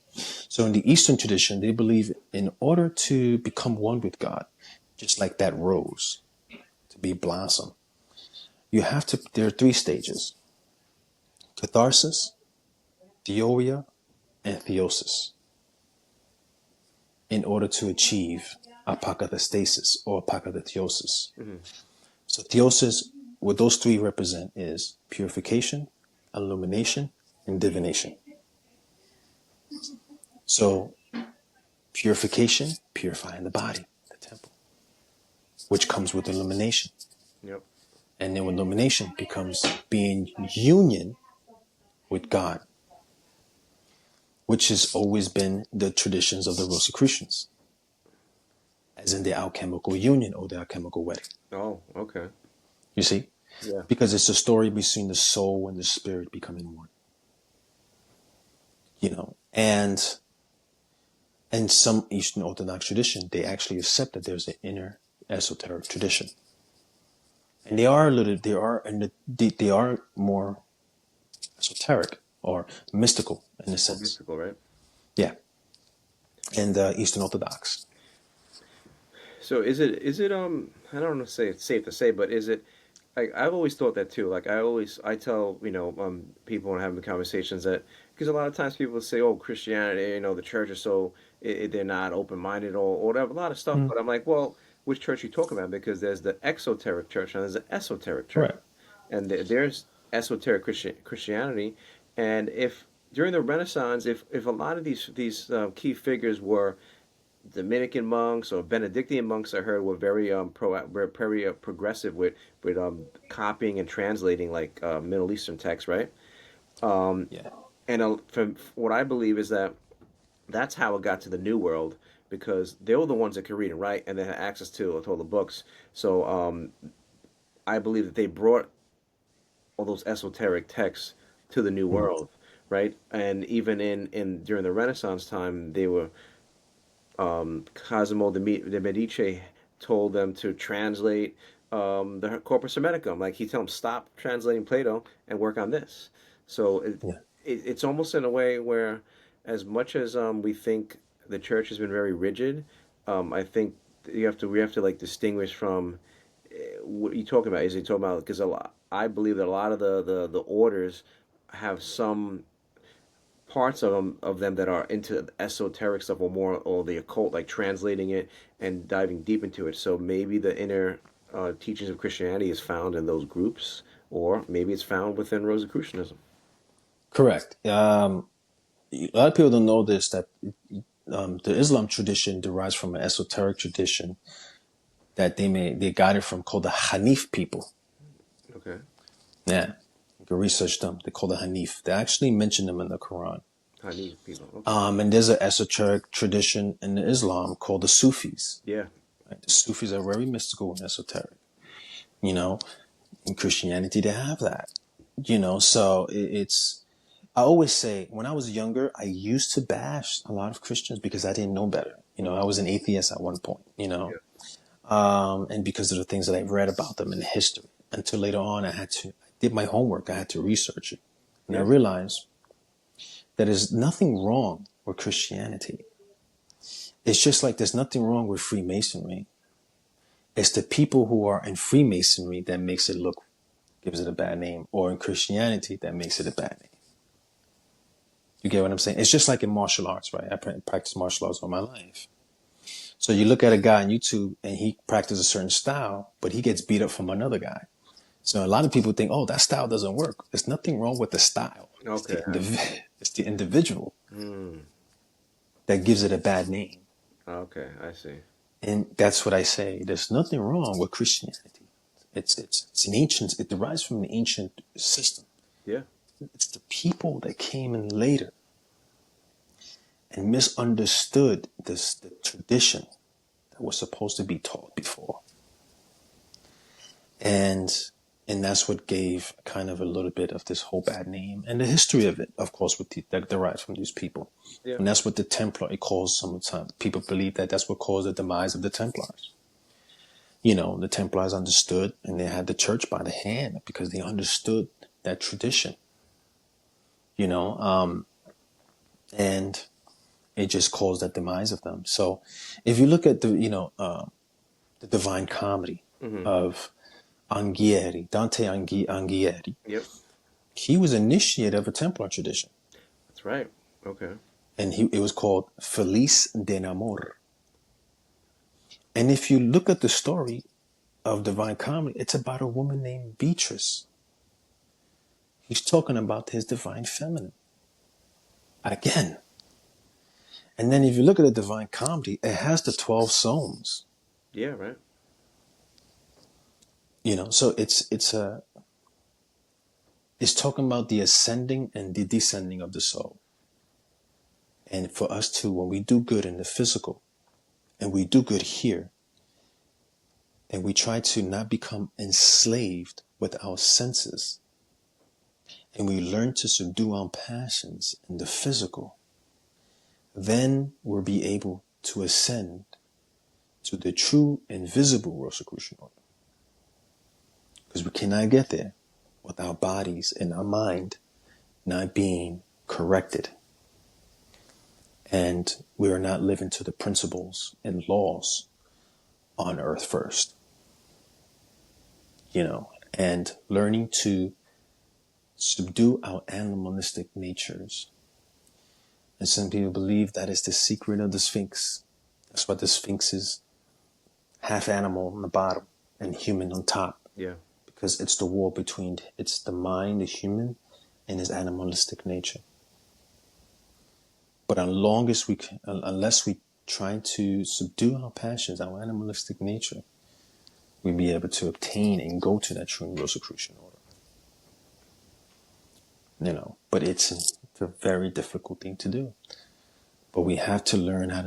So in the Eastern tradition, they believe in order to become one with God, just like that rose to be blossom, you have to. There are three stages: catharsis, theoria, and theosis, in order to achieve apokatastasis or apokatatheosis. Hmm. So theosis, what those three represent is purification, illumination, and divination. So purification, purifying the body, the temple, which comes with illumination. Yep. And then illumination becomes being union with God, which has always been the traditions of the Rosicrucians, as in the alchemical union or the alchemical wedding. Oh, okay. You see? Yeah. Because it's a story between the soul and the spirit becoming one. You know, and some Eastern Orthodox tradition, they actually accept that there's an inner esoteric tradition. And they are more esoteric or mystical in a More sense. mystical, right? Yeah. And Eastern Orthodox. So is it I don't know say it's safe to say, but is it like I've always thought that too. Like I tell, people when having conversations that because a lot of times people say, "Oh, Christianity, the church is so they're not open-minded or whatever, a lot of stuff." Mm, But I'm like, "Well, which church are you talking about?" Because there's the exoteric church and there's the esoteric church. right. And there's esoteric Christianity, and if during the Renaissance, if a lot of these key figures were Dominican monks or Benedictine monks, I heard were were very progressive with copying and translating like Middle Eastern texts, right? Um, Yeah. and from what I believe is that That's how it got to the New World, because they were the ones that could read and write and they had access to all the books. So I believe that they brought all those esoteric texts to the New Mm. World, right? And even in during the Renaissance time, they were Cosimo de Medici told them to translate the Corpus Hermeticum. Like he told them, stop translating Plato and work on this. So Yeah. it's almost in a way where, as much as we think the church has been very rigid, I think we have to like distinguish from what are you talking about? Is he talking about, because a lot, I believe that a lot of the orders have some parts of them that are into esoteric stuff or more or the occult, like translating it and diving deep into it. So maybe the inner teachings of Christianity is found in those groups, or maybe it's found within Rosicrucianism. Correct. A lot of people don't know this, that the Islam tradition derives from an esoteric tradition that they got it from, called the Hanif people. Okay. Yeah, you can research them. They call the Hanif. They actually mention them in the Quran. Chinese people. Okay. And there's an esoteric tradition in the Islam called the Sufis. Yeah. Right? The Sufis are very mystical and esoteric. You know, in Christianity they have that. So it's. I always say, when I was younger, I used to bash a lot of Christians because I didn't know better. I was an atheist at one point. Yeah. And because of the things that I've read about them in history. Until later on, I did my homework. I had to research it, and I Yeah. realized that there's nothing wrong with Christianity. It's just like there's nothing wrong with Freemasonry. It's the people who are in Freemasonry that gives it a bad name, or in Christianity that makes it a bad name. You get what I'm saying? It's just like in martial arts, right? I practiced martial arts all my life. So you look at a guy on YouTube and he practices a certain style, but he gets beat up from another guy. So a lot of people think, oh, that style doesn't work. There's nothing wrong with the style. Okay. It's the individual Hmm. that gives it a bad name. Okay, I see. And that's what I say. There's nothing wrong with Christianity. It's an ancient, it derives from an ancient system. Yeah. It's the people that came in later and misunderstood the tradition that was supposed to be taught before. And that's what gave kind of a little bit of this whole bad name, and the history of it, of course, that derives from these people. Yeah. And that's what the Templar, it calls, sometimes people believe that that's what caused the demise of the Templars. The Templars understood, and they had the church by the hand because they understood that tradition. And it just caused that demise of them. So if you look at the Divine Comedy Mm-hmm. of Dante Alighieri, Yep. he was initiated of a Templar tradition, That's right. Okay. and it was called Feliz de Namor. And if you look at the story of Divine Comedy, it's about a woman named Beatrice. He's talking about his divine feminine again. And then if you look at the Divine Comedy, it has the 12 Psalms. Yeah. Right. So it's talking about the ascending and the descending of the soul. And for us to, when we do good in the physical, and we do good here, and we try to not become enslaved with our senses, and we learn to subdue our passions in the physical, then we'll be able to ascend to the true invisible Rosicrucian Order. Because we cannot get there with our bodies and our mind not being corrected. And we are not living to the principles and laws on earth first. And learning to subdue our animalistic natures. And some people believe that is the secret of the Sphinx. That's why the Sphinx is half animal on the bottom and human on top. Yeah. Because it's the war between, it's the mind, the human, and his animalistic nature. But unless we try to subdue our passions, our animalistic nature, we'll be able to obtain and go to that true Rosicrucian order. But it's a very difficult thing to do. But we have to learn how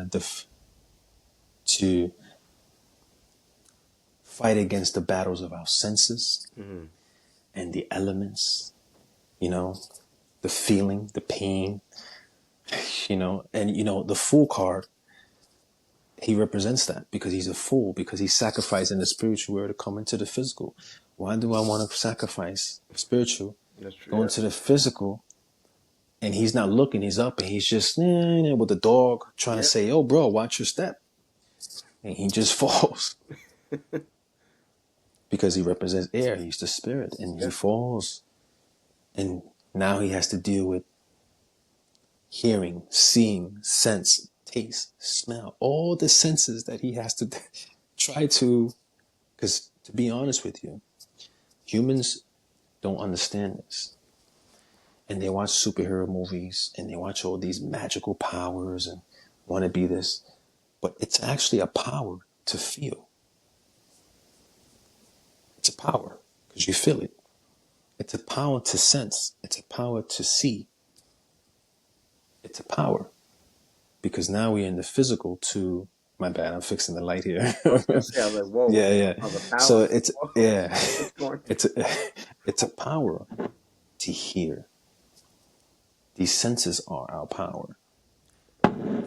to fight against the battles of our senses and the elements, you know, the feeling, the pain, and the Fool card, he represents that because he's a fool, because he's sacrificing the spiritual world to come into the physical. Why do I want to sacrifice the spiritual, That's true. go into the physical, and he's not looking, he's up, and he's just with the dog trying to say, "Oh, bro, watch your step," and he just falls because he represents air. He's the spirit, and he falls, and now he has to deal with hearing, seeing, sense, taste, smell, all the senses that he has to try to, because to be honest with you, humans don't understand this. And they watch superhero movies and they watch all these magical powers and want to be this. But it's actually a power to feel. It's a power because you feel it. It's a power to sense. It's a power to see. It's a power. Because now we're in the physical to, my bad, I'm fixing the light here. I was like, whoa. Yeah. So it's a power to hear. These senses are our power.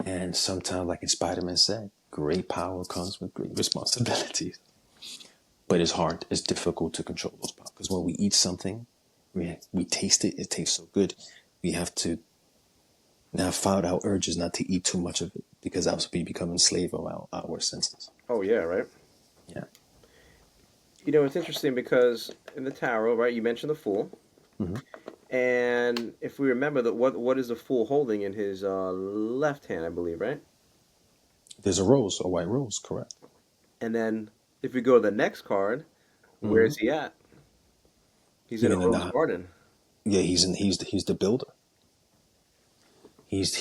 And sometimes, like Spider-Man said, great power comes with great responsibilities. But it's hard, it's difficult to control those powers. Because when we eat something, we taste it, it tastes so good. We have to now fight our urges not to eat too much of it, because else we become enslaved of our senses. Oh, yeah, right? Yeah. It's interesting because in the tarot, right, you mentioned the Fool. Mm-hmm. And if we remember, that what is the Fool holding in his left hand, I believe, right? There's a rose, a white rose, correct. And then if we go to the next card, where is he at? He's in a rose garden. Yeah, he's the builder. He's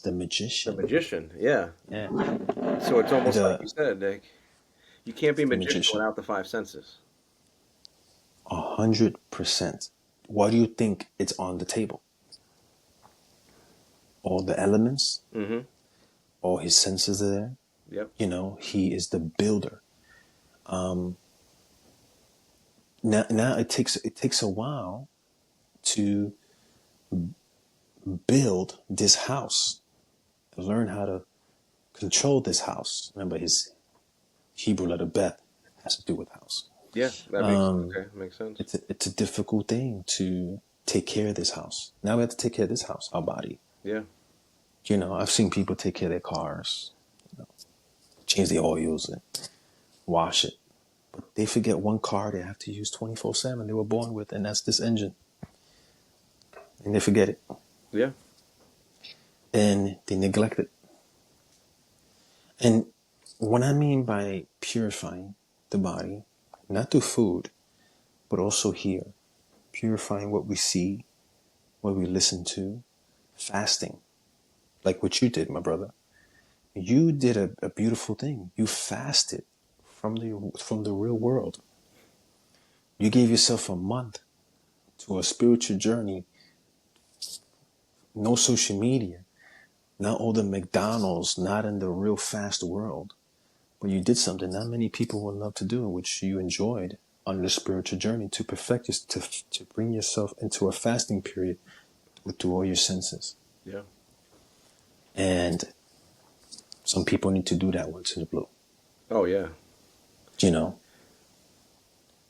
the magician. The magician, yeah. Yeah. So it's almost like you said, Nick. You can't be a magician without the five senses. 100%. Why do you think it's on the table? All the elements, all his senses are there. Yep. He is the builder. Now it takes a while to build this house, learn how to control this house. Remember, his Hebrew letter Bet has to do with house. Yeah, that makes sense. It's a difficult thing to take care of this house. Now we have to take care of this house, our body. Yeah. I've seen people take care of their cars, change the oils and wash it. But they forget one car they have to use 24/7 they were born with, and that's this engine. And they forget it. Yeah. And they neglect it. And what I mean by purifying the body, not through food, but also here, purifying what we see, what we listen to, fasting, like what you did, my brother. You did a beautiful thing. You fasted from the real world. You gave yourself a month to a spiritual journey. No social media, not all the McDonald's, not in the real fast world. But you did something not many people would love to do, which you enjoyed on the spiritual journey to perfect to bring yourself into a fasting period through all your senses. Yeah. And some people need to do that once in a blue. Oh yeah.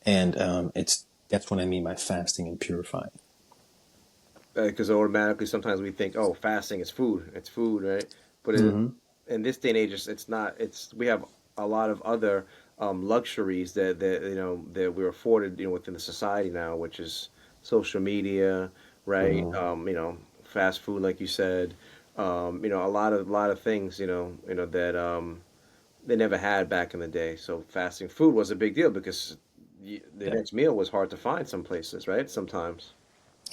And that's what I mean by fasting and purifying. Because automatically sometimes we think, oh, fasting is food. It's food, right? But in this day and age, it's not. We have a lot of other luxuries that we're afforded within the society now, which is social media, right? Fast food, like you said. A lot of things that they never had back in the day. So fasting food was a big deal because the next meal was hard to find some places, right? Sometimes.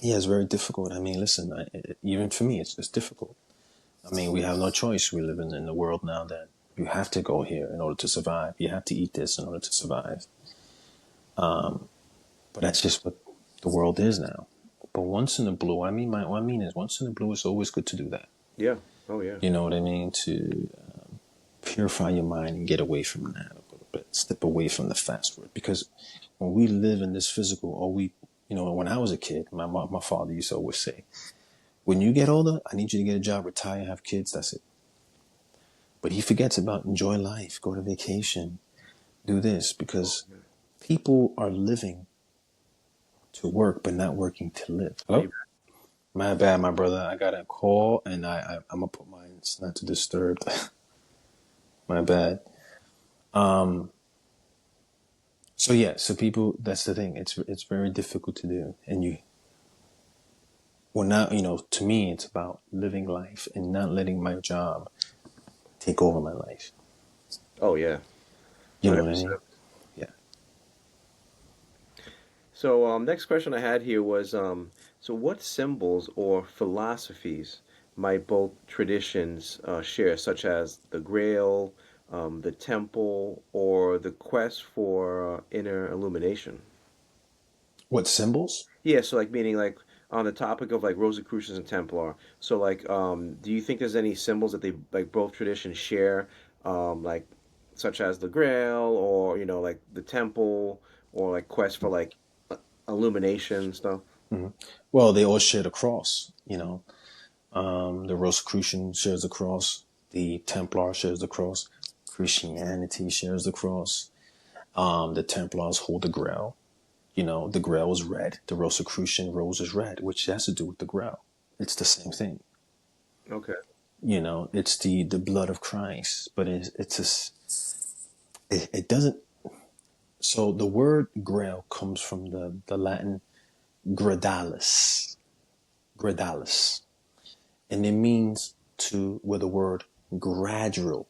Yeah, it's very difficult. I mean, listen, even for me, it's difficult. I mean, we have no choice. We live in a world now that you have to go here in order to survive. You have to eat this in order to survive. But that's just what the world is now. But once in a blue, what I mean is once in a blue, it's always good to do that. Yeah. Oh yeah. You know what I mean? To purify your mind and get away from that a little bit. Step away from the fast word. Because when we live in this physical, or when I was a kid, my father used to always say, when you get older, I need you to get a job, retire, have kids, that's it. But he forgets about enjoy life, go to vacation, do this, because people are living to work, but not working to live. Are Hello? you- My bad, my brother. I got a call, and I'm going to put mine, it's not to disturb. My bad. So yeah, so people, that's the thing. It's very difficult to do. And now, to me, it's about living life and not letting my job take over my life. Oh yeah. You know what I mean? 100%. Yeah. So, next question I had here was, so what symbols or philosophies might both traditions share, such as the Grail, the Temple, or the quest for inner illumination? What symbols? Yeah, so like meaning like on the topic of like Rosicrucians and Templar. So like, do you think there's any symbols that they like both traditions share, like such as the Grail or like the Temple or like quest for like illumination stuff? Hmm. Well, they all share the cross. The Rosicrucian shares the cross. The Templar shares the cross. Christianity shares the cross. The Templars hold the Grail. The Grail is red. The Rosicrucian rose is red, which has to do with the Grail. It's the same thing. Okay. It's the blood of Christ, but it doesn't. So the word Grail comes from the Latin gradalis, gradalis, and it means where the word gradual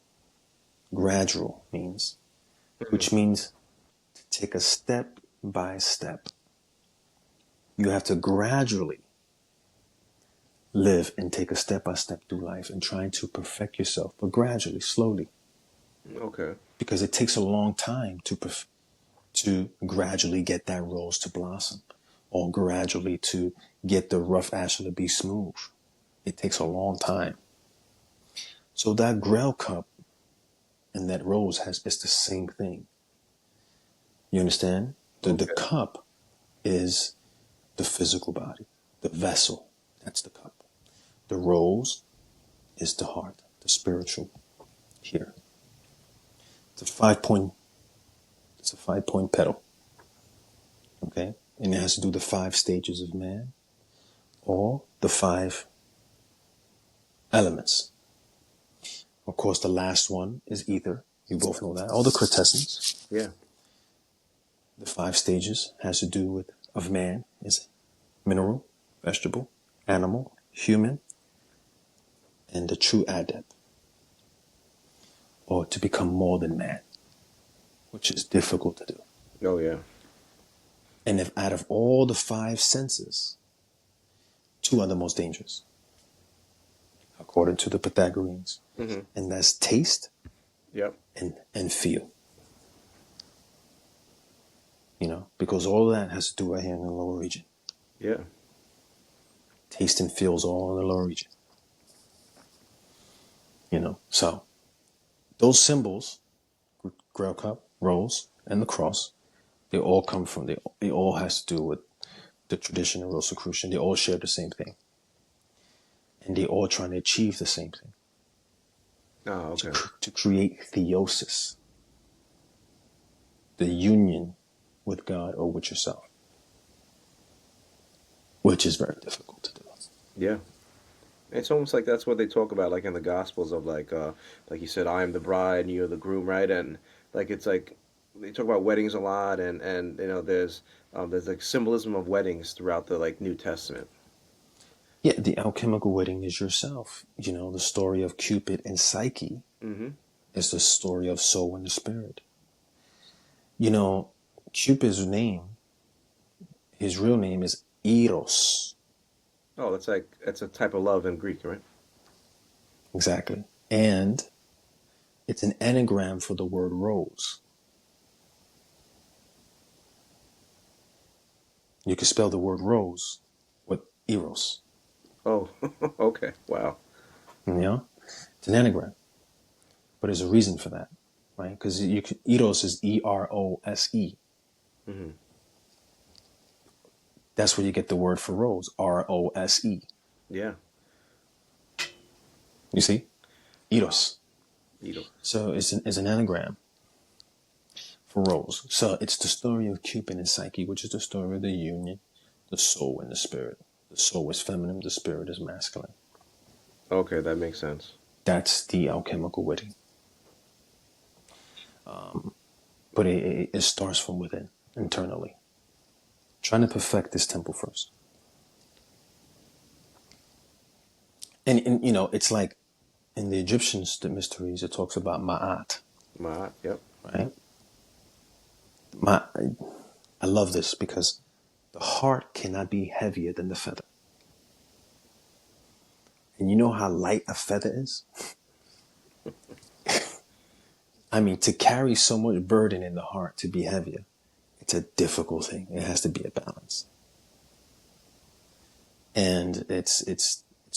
means, Mhm. which means to take a step by step. You have to gradually live and take a step by step through life and trying to perfect yourself, but gradually, slowly, Okay. because it takes a long time to gradually get that rose to blossom, or gradually to get the rough ashen to be smooth. It takes a long time. So that Grail cup and that rose it's the same thing. You understand? The Okay. cup is the physical body, the vessel. That's the cup. The rose is the heart, the spiritual here. It's a 5 point. It's a 5 point petal. Okay, and it has to do the 5 stages of man, or the 5 elements. Of course, the last one is ether. You both know that. All the quintessence. Yeah. The 5 stages has to do with of man is mineral, vegetable, animal, human, and the true adept, or to become more than man, which is difficult to do. Oh yeah. And if out of all the 5 senses, 2 are the most dangerous, according to the Pythagoreans, Hmm. and that's taste Yep. and feel. Because all of that has to do right here in the lower region. Yeah. Taste and feels all in the lower region. So those symbols, Grail Cup, Rose, and the cross, they all has to do with the tradition of Rosicrucian. They all share the same thing. And they all trying to achieve the same thing. Oh, To, okay. to create theosis, the union with God or with yourself, which is very difficult to do. Yeah. It's almost like that's what they talk about, like in the Gospels of like you said, I am the bride and you're the groom, right? And like it's like they talk about weddings a lot, and there's like symbolism of weddings throughout the like New Testament. Yeah, the alchemical wedding is yourself. The story of Cupid and Psyche Hmm. is the story of soul and the spirit. You know, Cupid's name, his real name is Eros. Oh, that's a type of love in Greek, right? Exactly. And it's an anagram for the word rose. You can spell the word rose with Eros. Oh, okay. Wow. You know, it's an anagram, but there's a reason for that, right? Because Eros is Erose. Mm-hmm. That's where you get the word for rose, Rose. Yeah. You see, Wow. Eros. Beetle. So it's an anagram for rose. So it's the story of Cupid and Psyche, which is the story of the union, the soul and the spirit. The soul is feminine, the spirit is masculine. Okay, that makes sense. That's the alchemical wedding. But it starts from within, internally. Trying to perfect this temple first. And you know, it's like in the Egyptians, the mysteries, it talks about Ma'at, Yep. right? Ma, I love this because the heart cannot be heavier than the feather. And you know how light a feather is? I mean, to carry so much burden in the heart to be heavier, it's a difficult thing. It has to be a balance. And it's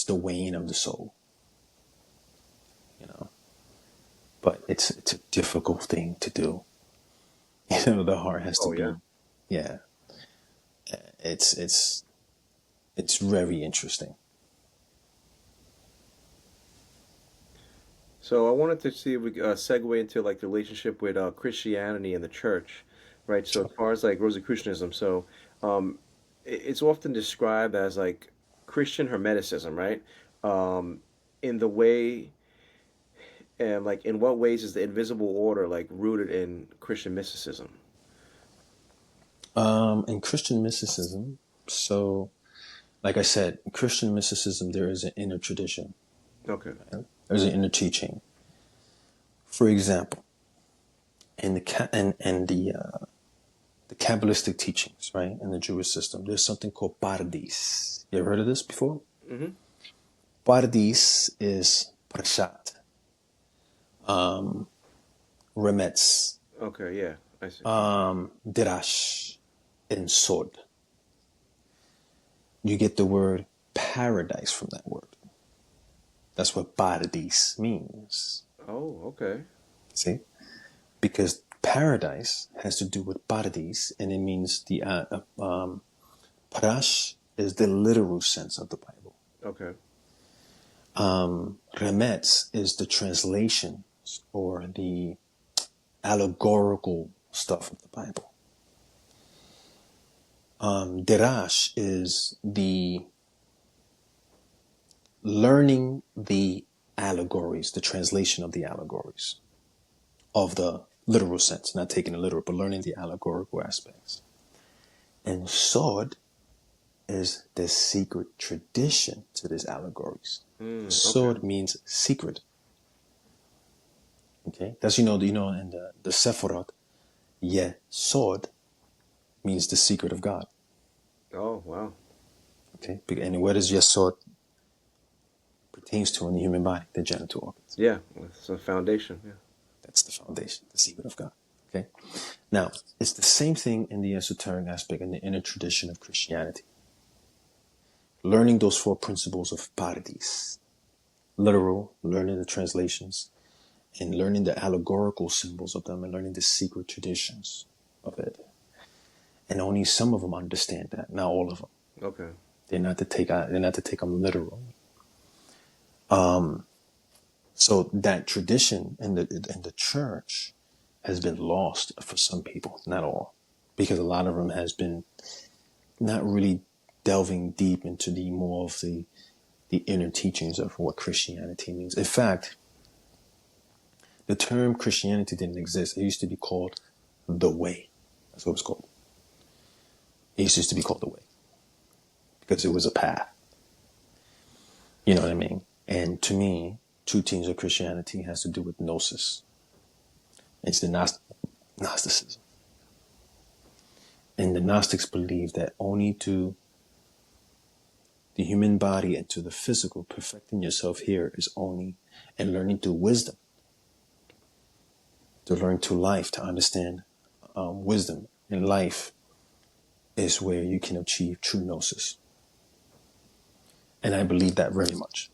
the weighing of the soul, you know. But it's a difficult thing to do. You know, the heart has to Oh be, yeah. yeah. It's it's very interesting. So I wanted to see if we segue into like the relationship with Christianity and the church, right? So as Sure. far as like Rosicrucianism, so it's often described as like Christian Hermeticism, right? Um, in the way, and like in what ways is the invisible order like rooted in Christian mysticism? In Christian mysticism, so like I said, Christian mysticism, there is an inner tradition. Okay. Right? There's an inner teaching. For example, in the Kabbalistic teachings, right, in the Jewish system, there's something called Paradis. You ever heard of this before? Mm-hmm. Paradis is Prashat, Remets, Okay. Yeah, I see. Dirash, and Sod. You get the word paradise from that word. That's what Paradis means. Oh, okay. See? Because paradise has to do with Paradis, and it means Parash is the literal sense of the Bible. Okay. Remets is the translation or the allegorical stuff of the Bible. Dirash is the learning the allegories, the translation of the allegories of the literal sense, not taking it literal, but learning the allegorical aspects. And Sod is the secret tradition to these allegories. Okay. Sod means secret. Okay, that's you know in the Sephirot, Sod means the secret of God. Oh, wow. Okay, and what does Yesod pertains to in the human body? The genital organs. Yeah, it's a foundation. Yeah. That's the foundation, the secret of God. Okay, now it's the same thing in the esoteric aspect in the inner tradition of Christianity. Learning those four principles of Paradis, literal, learning the translations, and learning the allegorical symbols of them, and learning the secret traditions of it. And only some of them understand that, not all of them. Okay. They're not to take them literal. So that tradition in the church has been lost for some people, not all, because a lot of them has been not really delving deep into the more of the inner teachings of what Christianity means. In fact, the term Christianity didn't exist. It used to be called the way. That's what it was called. It used to be called the way because it was a path. You know what I mean? And to me, two teams of Christianity has to do with gnosis. It's the Gnosticism. And the Gnostics believe that only to the human body and to the physical, perfecting yourself here is only, and learning through wisdom, to learn through life, to understand wisdom in life is where you can achieve true gnosis. And I believe that very much.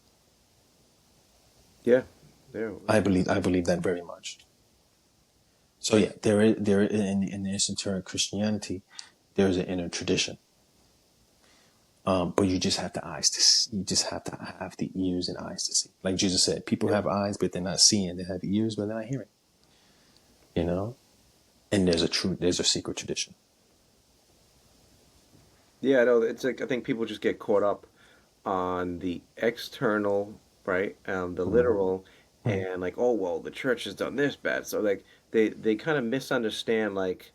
Yeah. There. I believe that very much. So yeah, there in the esoteric Christianity, there's an inner tradition. But you just have the eyes to see. You just have to have the ears and eyes to see. Like Jesus said, people have eyes, but they're not seeing. They have ears, but they're not hearing. You know? And there's a secret tradition. Yeah, no, it's like I think people just get caught up on the external, right? The Mm-hmm. literal, and like, oh well, the church has done this bad. So like they kind of misunderstand like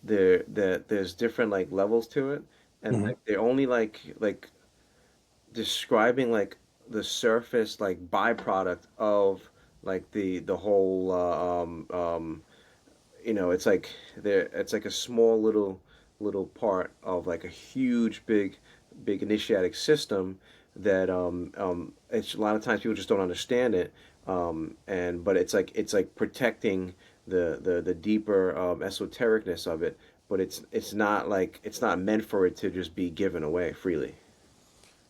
there's different like levels to it, and Mm-hmm. like they're only like describing like the surface like byproduct of like the whole it's like there it's like a small little part of like a huge big initiatic system that it's a lot of times people just don't understand it, and but it's like protecting the deeper esotericness of it, but it's not meant for it to just be given away freely.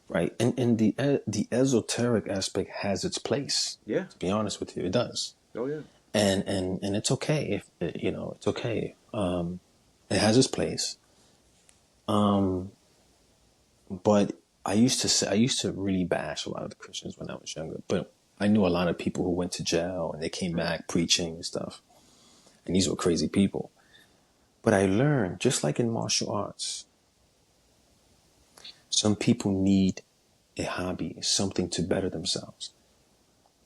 Right. And the esoteric aspect has its place. Yeah. To be honest with you, it does. Oh yeah. And it's okay if it's okay. It has its place. But I used to really bash a lot of the Christians when I was younger. But I knew a lot of people who went to jail and they came back preaching and stuff. And these were crazy people. But I learned, just like in martial arts, some people need a hobby, something to better themselves.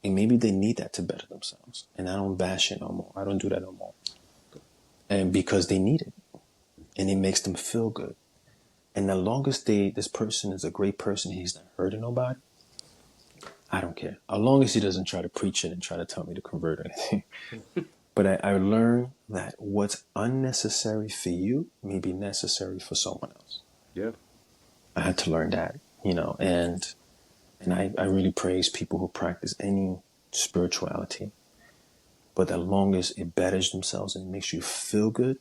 And maybe they need that to better themselves. And I don't bash it no more. I don't do that no more. And because they need it. And it makes them feel good. And as long as this person is a great person, he's not hurting nobody, I don't care. As long as he doesn't try to preach it and try to tell me to convert or anything. But I learned that what's unnecessary for you may be necessary for someone else. Yeah. I had to learn that, and I really praise people who practice any spirituality. But as long as it betters themselves and makes you feel good,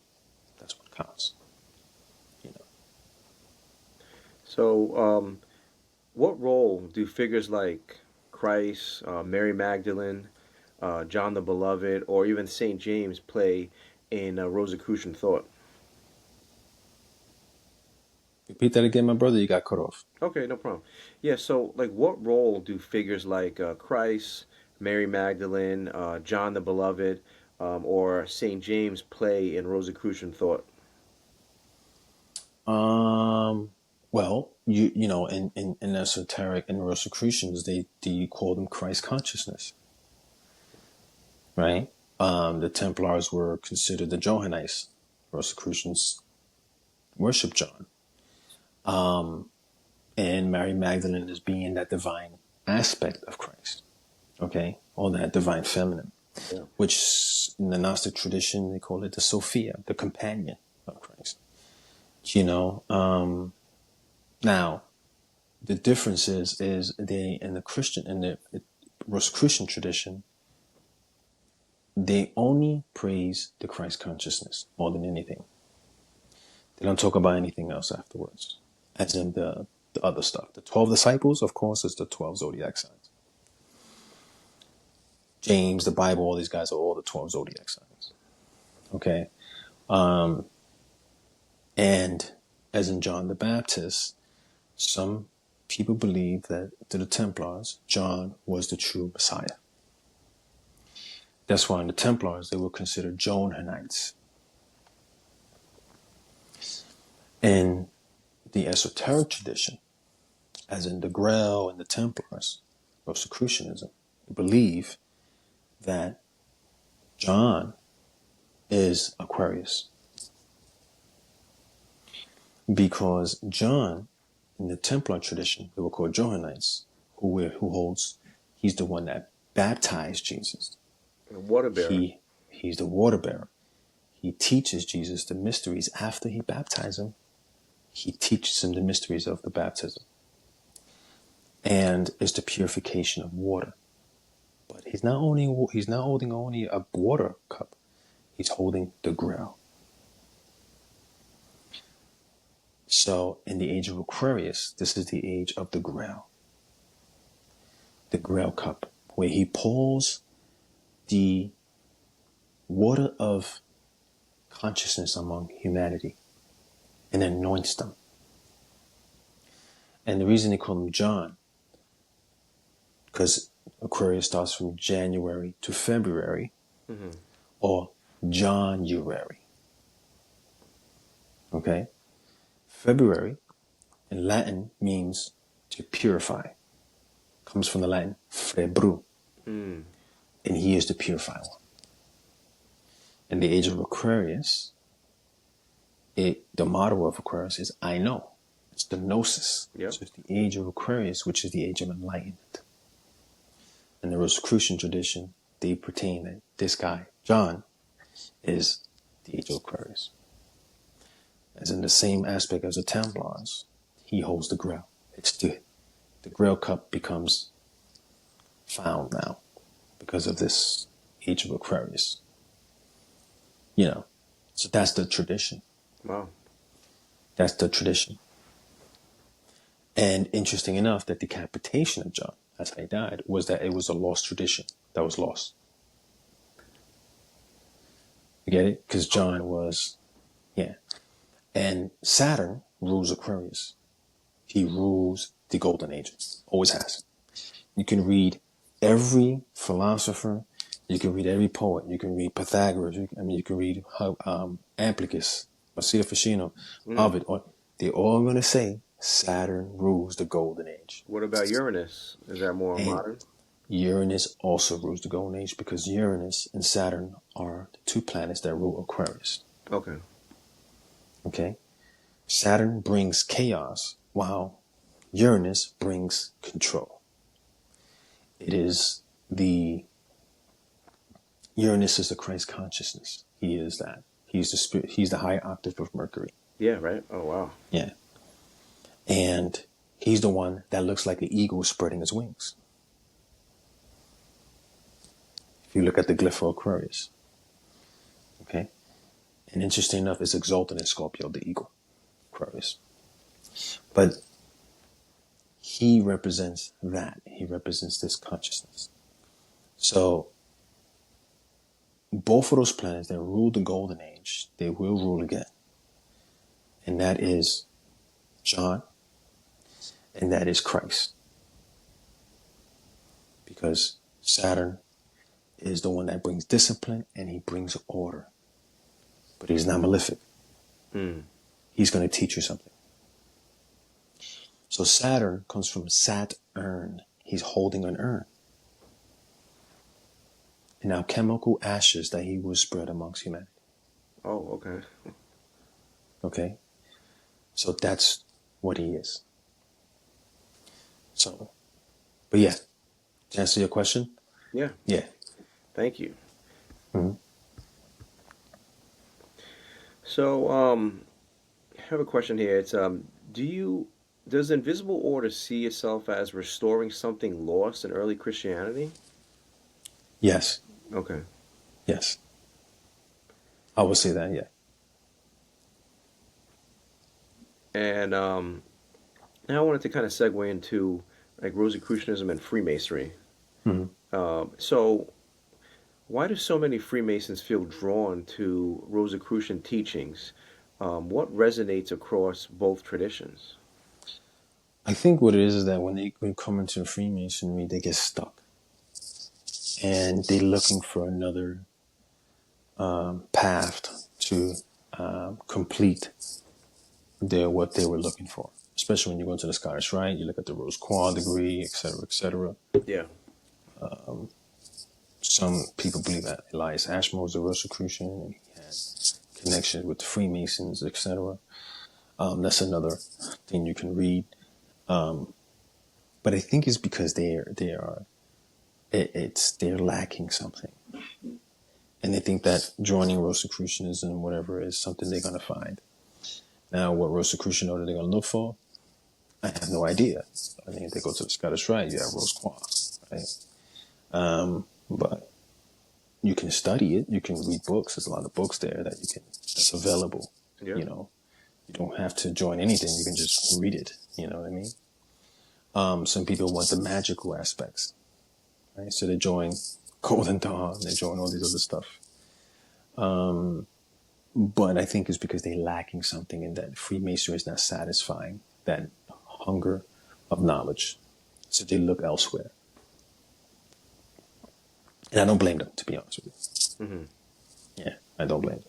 that's what counts. You know. So what role do figures like Christ, Mary Magdalene, John the Beloved, or even Saint James play in Rosicrucian thought? Repeat that again, my brother. You got cut off. Okay, no problem. Yeah, so like what role do figures like Christ, Mary Magdalene, John the Beloved, or Saint James play in Rosicrucian thought? Um. Well, in esoteric and Rosicrucians, they call them Christ consciousness, right? The Templars were considered the Johannites. Rosicrucians worship John. And Mary Magdalene is being that divine aspect of Christ, okay? Or that divine feminine, Yeah. which in the Gnostic tradition, they call it the Sophia, the companion of Christ. Now, the difference is they, in the Rosicrucian tradition, they only praise the Christ consciousness more than anything. They don't talk about anything else afterwards, as in the other stuff. The 12 disciples, of course, is the 12 zodiac signs. James, the Bible, all these guys are all the 12 zodiac signs. Okay? And as in John the Baptist, some people believe that to the Templars, John was the true Messiah. That's why in the Templars, they were considered Johannites. In the esoteric tradition, as in the Grail and the Templars, Rosicrucianism, they believe that John is Aquarius. Because John, in the Templar tradition, they were called Johannites, he's the one that baptized Jesus. Water bearer. He's the water bearer. He teaches Jesus the mysteries after he baptizes him. He teaches him the mysteries of the baptism. And it's the purification of water. But he's not holding only a water cup. He's holding the Grail. So in the age of Aquarius, this is the age of the Grail. the Grail cup, where he pours the water of consciousness among humanity and anoints them. And the reason they call him John, because Aquarius starts from January to February, or January. Okay? February in Latin means to purify. Comes from the Latin febru. And he is the purified one. In the age of Aquarius, the motto of Aquarius is I know. It's the gnosis. Yep. So it's the age of Aquarius, which is the age of enlightenment. In the Rosicrucian tradition, they pertain that this guy, John, is the age of Aquarius. As in the same aspect as the Templars, he holds the Grail. It's the Grail cup becomes found now because of this age of Aquarius. You know, so that's the tradition. Wow. That's the tradition. And interesting enough, that decapitation of John, that's how he died, was that it was a lost tradition that was lost. You get it? Because John was, yeah. And Saturn rules Aquarius. He rules the Golden Age. Always has. You can read every philosopher. You can read every poet. You can read Pythagoras. You can read Amplicus, Marcelo Ficino, Ovid. They're all going to say Saturn rules the Golden Age. What about Uranus? Is that more modern? Uranus also rules the Golden Age because Uranus and Saturn are the two planets that rule Aquarius. Okay. Okay? Saturn brings chaos while Uranus brings control. It is Uranus is the Christ consciousness. He is that. He's the spirit. He's the high octave of Mercury. Yeah, right? Oh, wow. Yeah. And he's the one that looks like an eagle spreading his wings. If you look at the glyph of Aquarius. Okay? And interesting enough, it's exalted in Scorpio, the eagle, Aquarius. But he represents that. He represents this consciousness. So both of those planets that rule the Golden Age, they will rule again. And that is John, and that is Christ. Because Saturn is the one that brings discipline and he brings order. But he's not malefic. He's going to teach you something. So Saturn comes from Sat-urn. He's holding an urn. And alchemical ashes that he will spread amongst humanity. Oh, okay. Okay? So that's what he is. So, but yeah, to answer your question? Yeah. Yeah. Thank you. Mm-hmm. So, I have a question here. It's does the Invisible Order see itself as restoring something lost in early Christianity? Yes. Okay. Yes. I would say that, yeah. And now I wanted to kind of segue into like Rosicrucianism and Freemasonry. So why do so many Freemasons feel drawn to Rosicrucian teachings? What resonates across both traditions? I think what it is that when they come into Freemasonry, they get stuck. And they're looking for another path to complete what they were looking for. Especially when you go into the Scottish Rite, you look at the Rose Croix degree, etc., etc. Yeah. Some people believe that Elias Ashmore was a Rosicrucian and he had connections with the Freemasons, etc. That's another thing you can read. But I think it's because they're lacking something. And they think that joining Rosicrucianism, whatever, is something they're going to find. Now, what Rosicrucian Order they're going to look for, I have no idea. I mean, if they go to the Scottish Rite, you have Rose Croix, right? But you can study it. You can read books. There's a lot of books there that's available. Yeah. You know, you don't have to join anything. You can just read it. You know what I mean? Some people want the magical aspects. right? So they join Golden Dawn, they join all these other stuff. But I think it's because they're lacking something in that Freemasonry is not satisfying that hunger of knowledge. So they look elsewhere. And I don't blame them, to be honest with you. Hmm. Yeah, I don't blame them.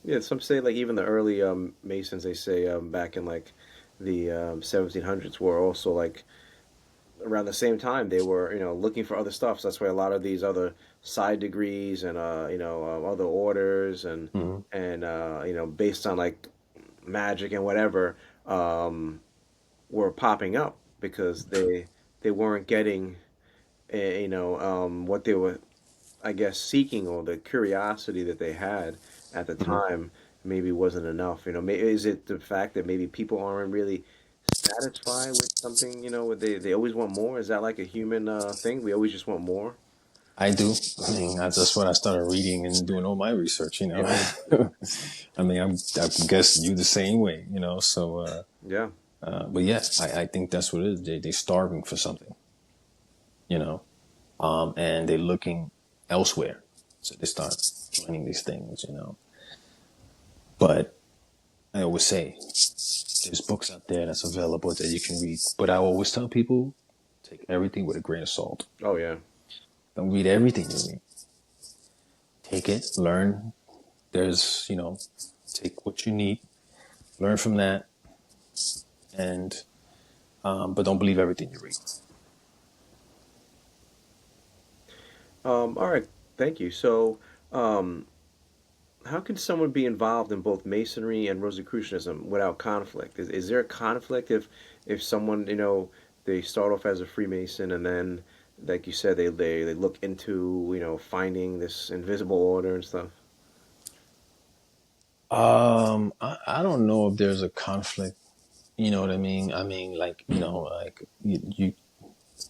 Yeah, some say like even the early Masons, they say back in like the 1700s were also like around the same time they were looking for other stuff. So that's why a lot of these other side degrees and other orders Mm-hmm. and based on like magic and whatever were popping up because they weren't getting what they were, I guess, seeking, or the curiosity that they had at the Mm-hmm. time maybe wasn't enough. Is it the fact that maybe people aren't really satisfied with something? They always want more. Is that like a human thing? We always just want more. I do. I mean, that's what I started reading and doing all my research, Yeah, I mean, I guess you the same way, so, yeah. but yeah, I think that's what it is. They're starving for something, you know, and they're looking elsewhere. So they start joining these things. But I always say there's books out there that's available that you can read. But I always tell people take everything with a grain of salt. Oh yeah. Don't read everything you read. Take it, learn. Take what you need, learn from that, and but don't believe everything you read. All right. Thank you. So, um, how can someone be involved in both Masonry and Rosicrucianism without conflict? Is there a conflict if someone, they start off as a Freemason and then, like you said, they look into, finding this invisible order and stuff? I don't know if there's a conflict. You know what I mean? I mean, like like you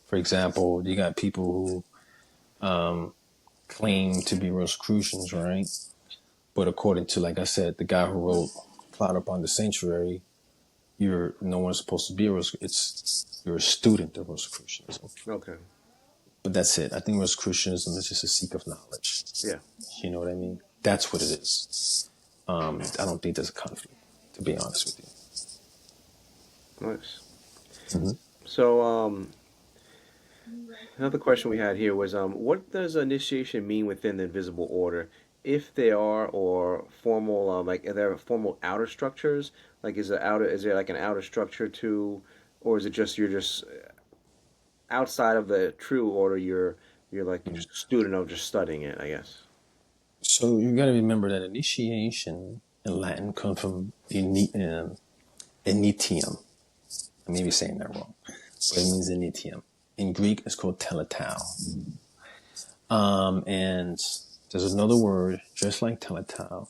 for example, you got people who claim to be Rosicrucians, right? But according to, like I said, the guy who wrote Cloud Upon the Sanctuary, you're no one's supposed to be a you're a student of Rosicrucianism. Okay. But that's it. I think Rosicrucianism is just a seek of knowledge. Yeah. You know what I mean? That's what it is. I don't think there's a conflict, to be honest with Nice. you. Mm-hmm. So, another question we had here was, what does initiation mean within the invisible order? If they are, or formal, like, are there formal outer structures? Like, is there like an outer structure to, or is it just you're just outside of the true order? You're like you're just a student of just studying it, I guess. So you got to remember that initiation in Latin comes from initium. I may be saying that wrong, but it means initium. In Greek, it's called teletao. And there's another word just like teletao,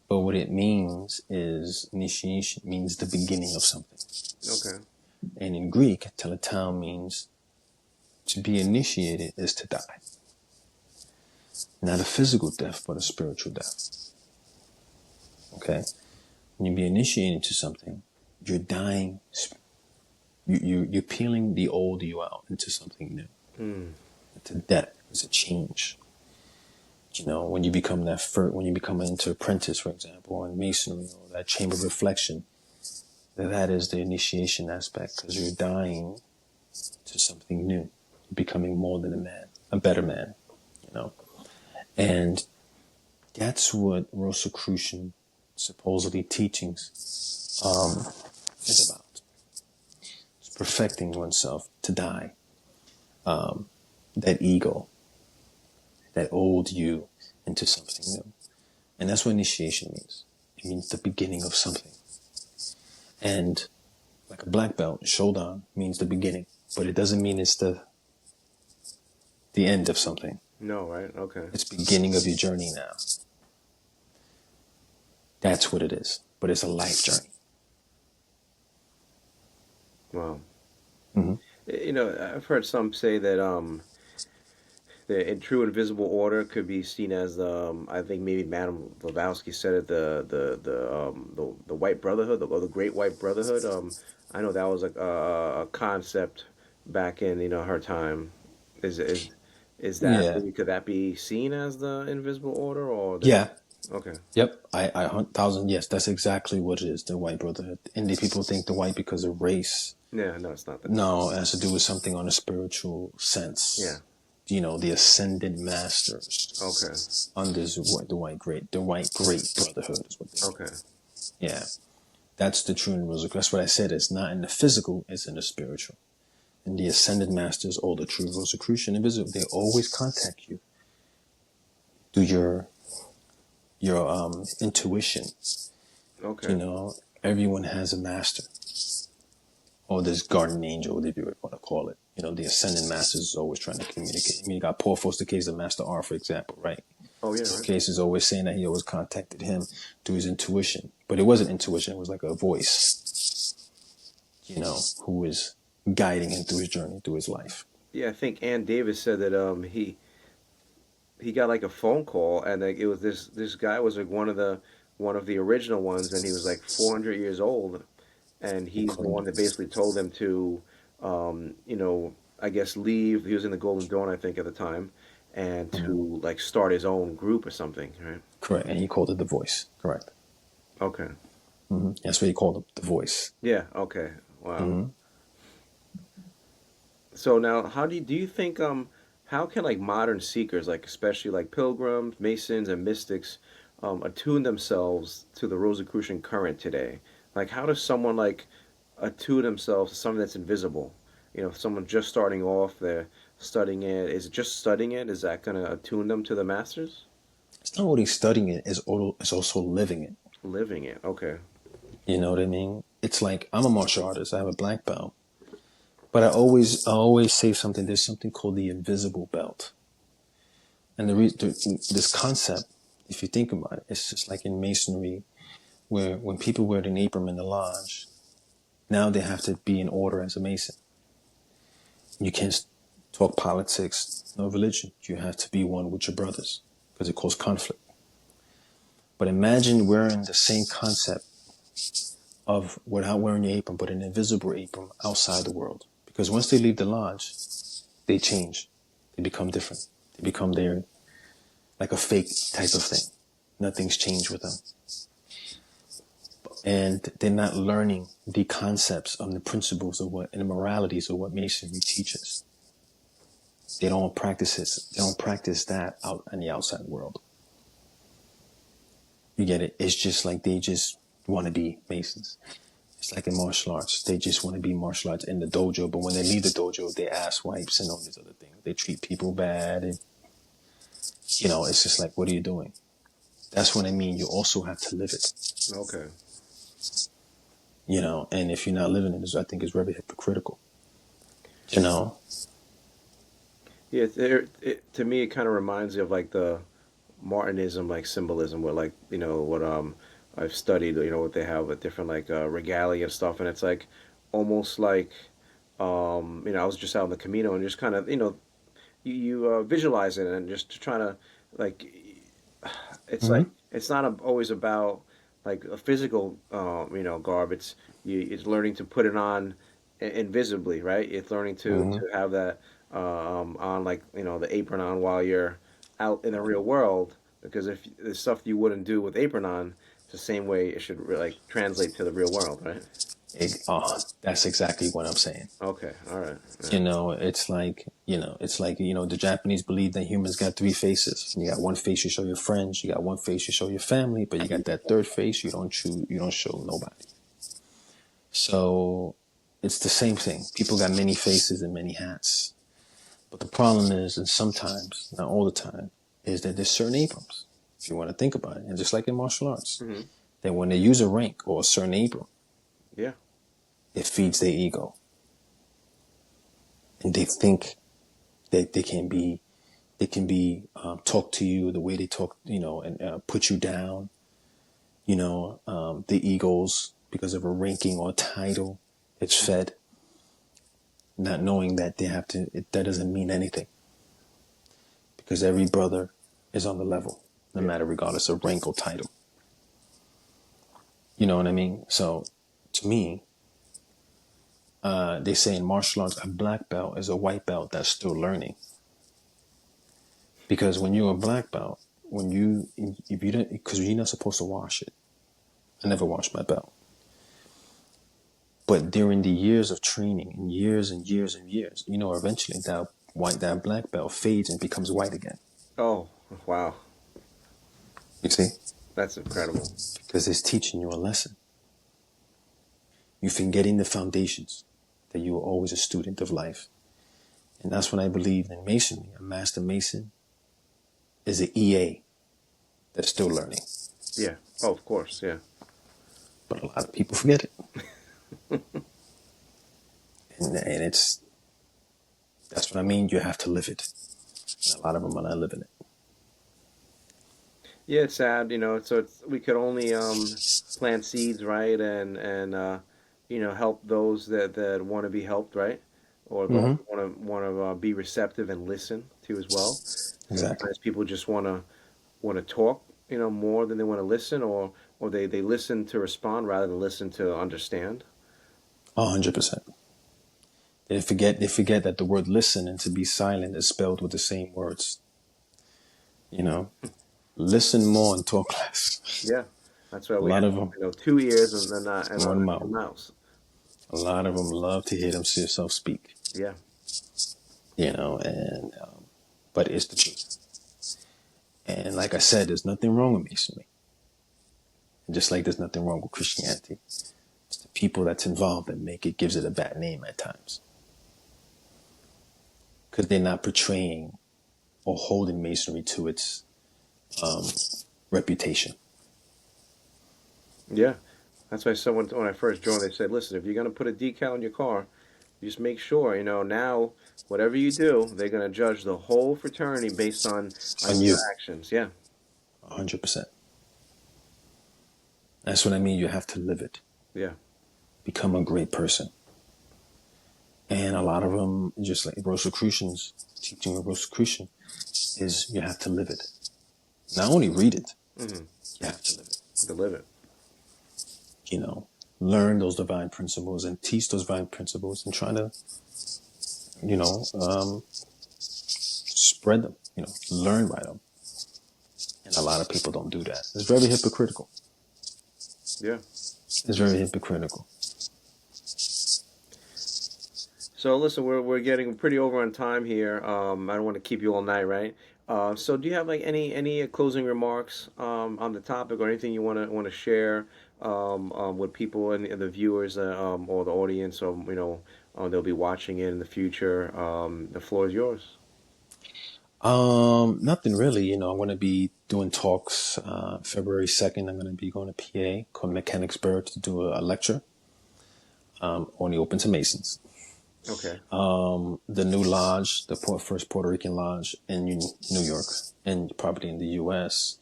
but what it means is initiation means the beginning of something. Okay. And in Greek, teletao means to be initiated is to die. Not a physical death, but a spiritual death. Okay? When you be initiated to something, you're dying. You're peeling the old you out into something new. Hmm. It's a death. It's a change. When you become when you become an apprentice, for example, in masonry or that chamber of reflection, that is the initiation aspect, because you're dying to something new, you're becoming more than a man, a better man. And that's what Rosicrucian supposedly teachings is about. It's perfecting oneself to die. That ego, that old you, into something new. And that's what initiation means. It means the beginning of something. And like a black belt, shodan means the beginning, but it doesn't mean it's the end of something. No, right? Okay. It's beginning of your journey now. That's what it is. But it's a life journey. Wow. Mm-hmm. I've heard some say that the true invisible order could be seen as I think maybe Madame Blavatsky said it, the White Brotherhood, or the Great White Brotherhood. I know that was a concept back in her time, Is is that Yeah, could that be seen as the invisible order or the yeah, okay? yep. I 100,000. Yes, that's exactly what it is. The White Brotherhood. And the people think the white because of race. Yeah, no, it's not that. No, it has to do with something on a spiritual Yeah. sense. You know, the ascended Okay. masters under the white great brotherhood is what they mean. Okay. Yeah, that's the true Rosicrucian. That's what I said. It's not in the physical; it's in the spiritual. And the ascended masters, or the true Rosicrucian invisible, they always contact you through your intuition. You Okay. know, everyone has a master, or this guardian angel, whatever you want to call it. You know, the ascended masters is always trying to communicate. I mean, you got Paul Foster Case of Master R, for example, right? Oh yeah. Paul Right. Case is always saying that he always contacted him through his intuition. But it wasn't intuition, it was like a voice, you know, who was guiding him through his journey, through his life. Yeah, I think Ann Davis said that he got like a phone call and like it was this guy was like one of the original ones and he was like 400 years old and he's the one Incredible. that basically told them to you know, I guess leave. He was in the Golden Dawn I think at the time and Mhm. to like start his own group or something, right? Correct. And he called it the voice. Correct. Okay. That's what he called it, the voice. Yeah, okay. Wow. Hmm. So now, how do you think how can like modern seekers, like especially like pilgrims, masons, and mystics, attune themselves to the Rosicrucian current today? Like, how does someone like attune themselves to something that's invisible? You know, if someone just starting off, they're studying it. Is it just studying it? Is that gonna attune them to the masters? It's not only studying it, it's also living it. Living it. Okay. You know what I mean? It's like I'm a martial artist. I have a black belt. But I always say something. There's something called the invisible belt. And this concept, if you think about it, it's just like in masonry, where when people wear an apron in the lodge, now they have to be in order as a mason. You can't talk politics, no religion. You have to be one with your brothers because it causes conflict. But imagine wearing the same concept of without wearing your apron, but an invisible apron outside the world. Because once they leave the lodge, they change. They become different. They become their like a fake type of thing. Nothing's changed with them. And they're not learning the concepts of the principles of what and the moralities of what masonry teaches. They don't practice it. They don't practice that out in the outside world. You get it? It's just like they just want to be masons. It's like in martial arts. They just want to be martial arts in the dojo, but when they leave the dojo, they ass wipes and all these other things. They treat people bad. And, it's just like, what are you doing? That's what I mean. You also have to live it. Okay. And if you're not living it, I think it's very hypocritical. You know? Yeah, to me, it kind of reminds me of like the Martinism, like symbolism, where like what I've studied, what they have with different like regalia and stuff, and it's like almost like I was just out in the Camino and just kind of you visualize it and just trying to like it's Mm-hmm. like it's not always about like a physical garb. It's learning to put it on invisibly, right? It's learning to Mm-hmm. have that on like the apron on while you're out in the real world. Because if the stuff you wouldn't do with apron on, it's the same way it should like translate to the real world, right? That's exactly what I'm saying. Okay, all right, yeah. It's like the Japanese believe that humans got three faces. You got one face you show your friends, you got one face you show your family, but you got that third face you don't show nobody. So it's the same thing. People got many faces and many hats. But the problem is, and sometimes, not all the time, is that there's certain aprons, if you want to think about it. And just like in martial arts, Hmm. that when they use a rank or a certain apron, Yeah. it feeds their ego. And they think that they can be talk to you the way they talk, and put you down, the egos because of a ranking or title. It's fed, not knowing that that doesn't mean anything because every brother is on the level, no Yeah. matter regardless of rank or title. You know what I mean? So to me, they say in martial arts, a black belt is a white belt that's still learning. Because when you're a black belt, if you don't, because you're not supposed to wash it. I never washed my belt. But during the years of training, and years and years and years, eventually that black belt fades and becomes white again. Oh, wow. You see? That's incredible. Because it's teaching you a lesson. You're forgetting the foundations, that you were always a student of life. And that's what I believe in Masonry. A Master Mason is an EA that's still learning. Yeah. Oh, of course, yeah. But a lot of people forget it. and that's what I mean. You have to live it. And a lot of them are not living it. Yeah, it's sad, so we could only plant seeds, right? And help those that want to be helped, right? Or those Mm-hmm. want to be receptive and listen to as well. Exactly. Sometimes people just want to talk, more than they want to listen, or they listen to respond rather than listen to understand. 100%. They forget that the word listen and to be silent is spelled with the same words. Listen more and talk less. Yeah, that's why A we lot have of them, two ears and one a mouth. mouse. A lot of them love to hear themselves speak. Yeah, But it's the truth. And like I said, there's nothing wrong with Masonry. And just like there's nothing wrong with Christianity. It's the people that's involved that gives it a bad name at times. Because they're not portraying or holding Masonry to its reputation. yeah. That's why when I first joined, they said, "Listen, if you're gonna put a decal in your car, just make sure, now whatever you do, they're gonna judge the whole fraternity based on On you, your actions." Yeah, 100%. That's what I mean. You have to live it. yeah, Become a great person. And a lot of them, just like Rosicrucians, teaching a Rosicrucian, is you have to live it. Not only read it, mm-hmm. you have to live it. To live it. Learn those divine principles and teach those divine principles and try to, spread them, learn by them. And a lot of people don't do that. It's very hypocritical. Yeah. It's very hypocritical. So listen, we're getting pretty over on time here. I don't want to keep you all night, right? So do you have like any closing remarks on the topic or anything you want to share with people and the viewers or the audience or they'll be watching it in the future? The floor is yours. Nothing really. I'm going to be doing talks. February 2nd, I'm going to be going to PA called Mechanicsburg to do a lecture. Only open to Masons. Okay. The new lodge, the first Puerto Rican lodge in New York and probably in the U.S.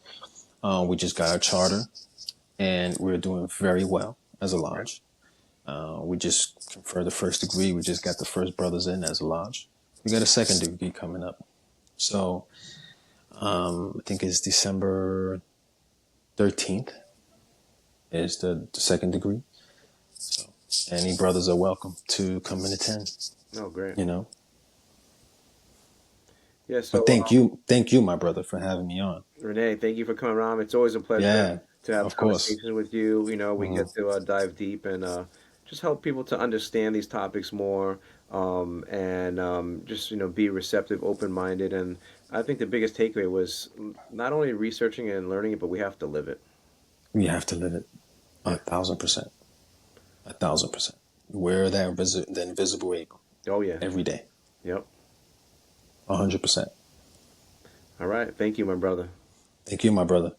We just got our charter, and we're doing very well as a lodge. We just conferred the first degree. We just got the first brothers in as a lodge. We got a second degree coming up. So I think it's December 13th is the second degree. So any brothers are welcome to come and attend. Oh, great. Yeah. So But thank you, my brother, for having me on. Rene, thank you for coming around. It's always a pleasure Yeah, to have of course. conversations with you. We Mhm. get to dive deep and just help people to understand these topics more, and just be receptive, open-minded. And I think the biggest takeaway was not only researching and learning it, but we have to live it. We have to live it Yeah. 1,000%. 1,000%. Wear the invisible eagle Oh yeah. every day. Yep. 100%. All right. Thank you, my brother. Thank you, my brother.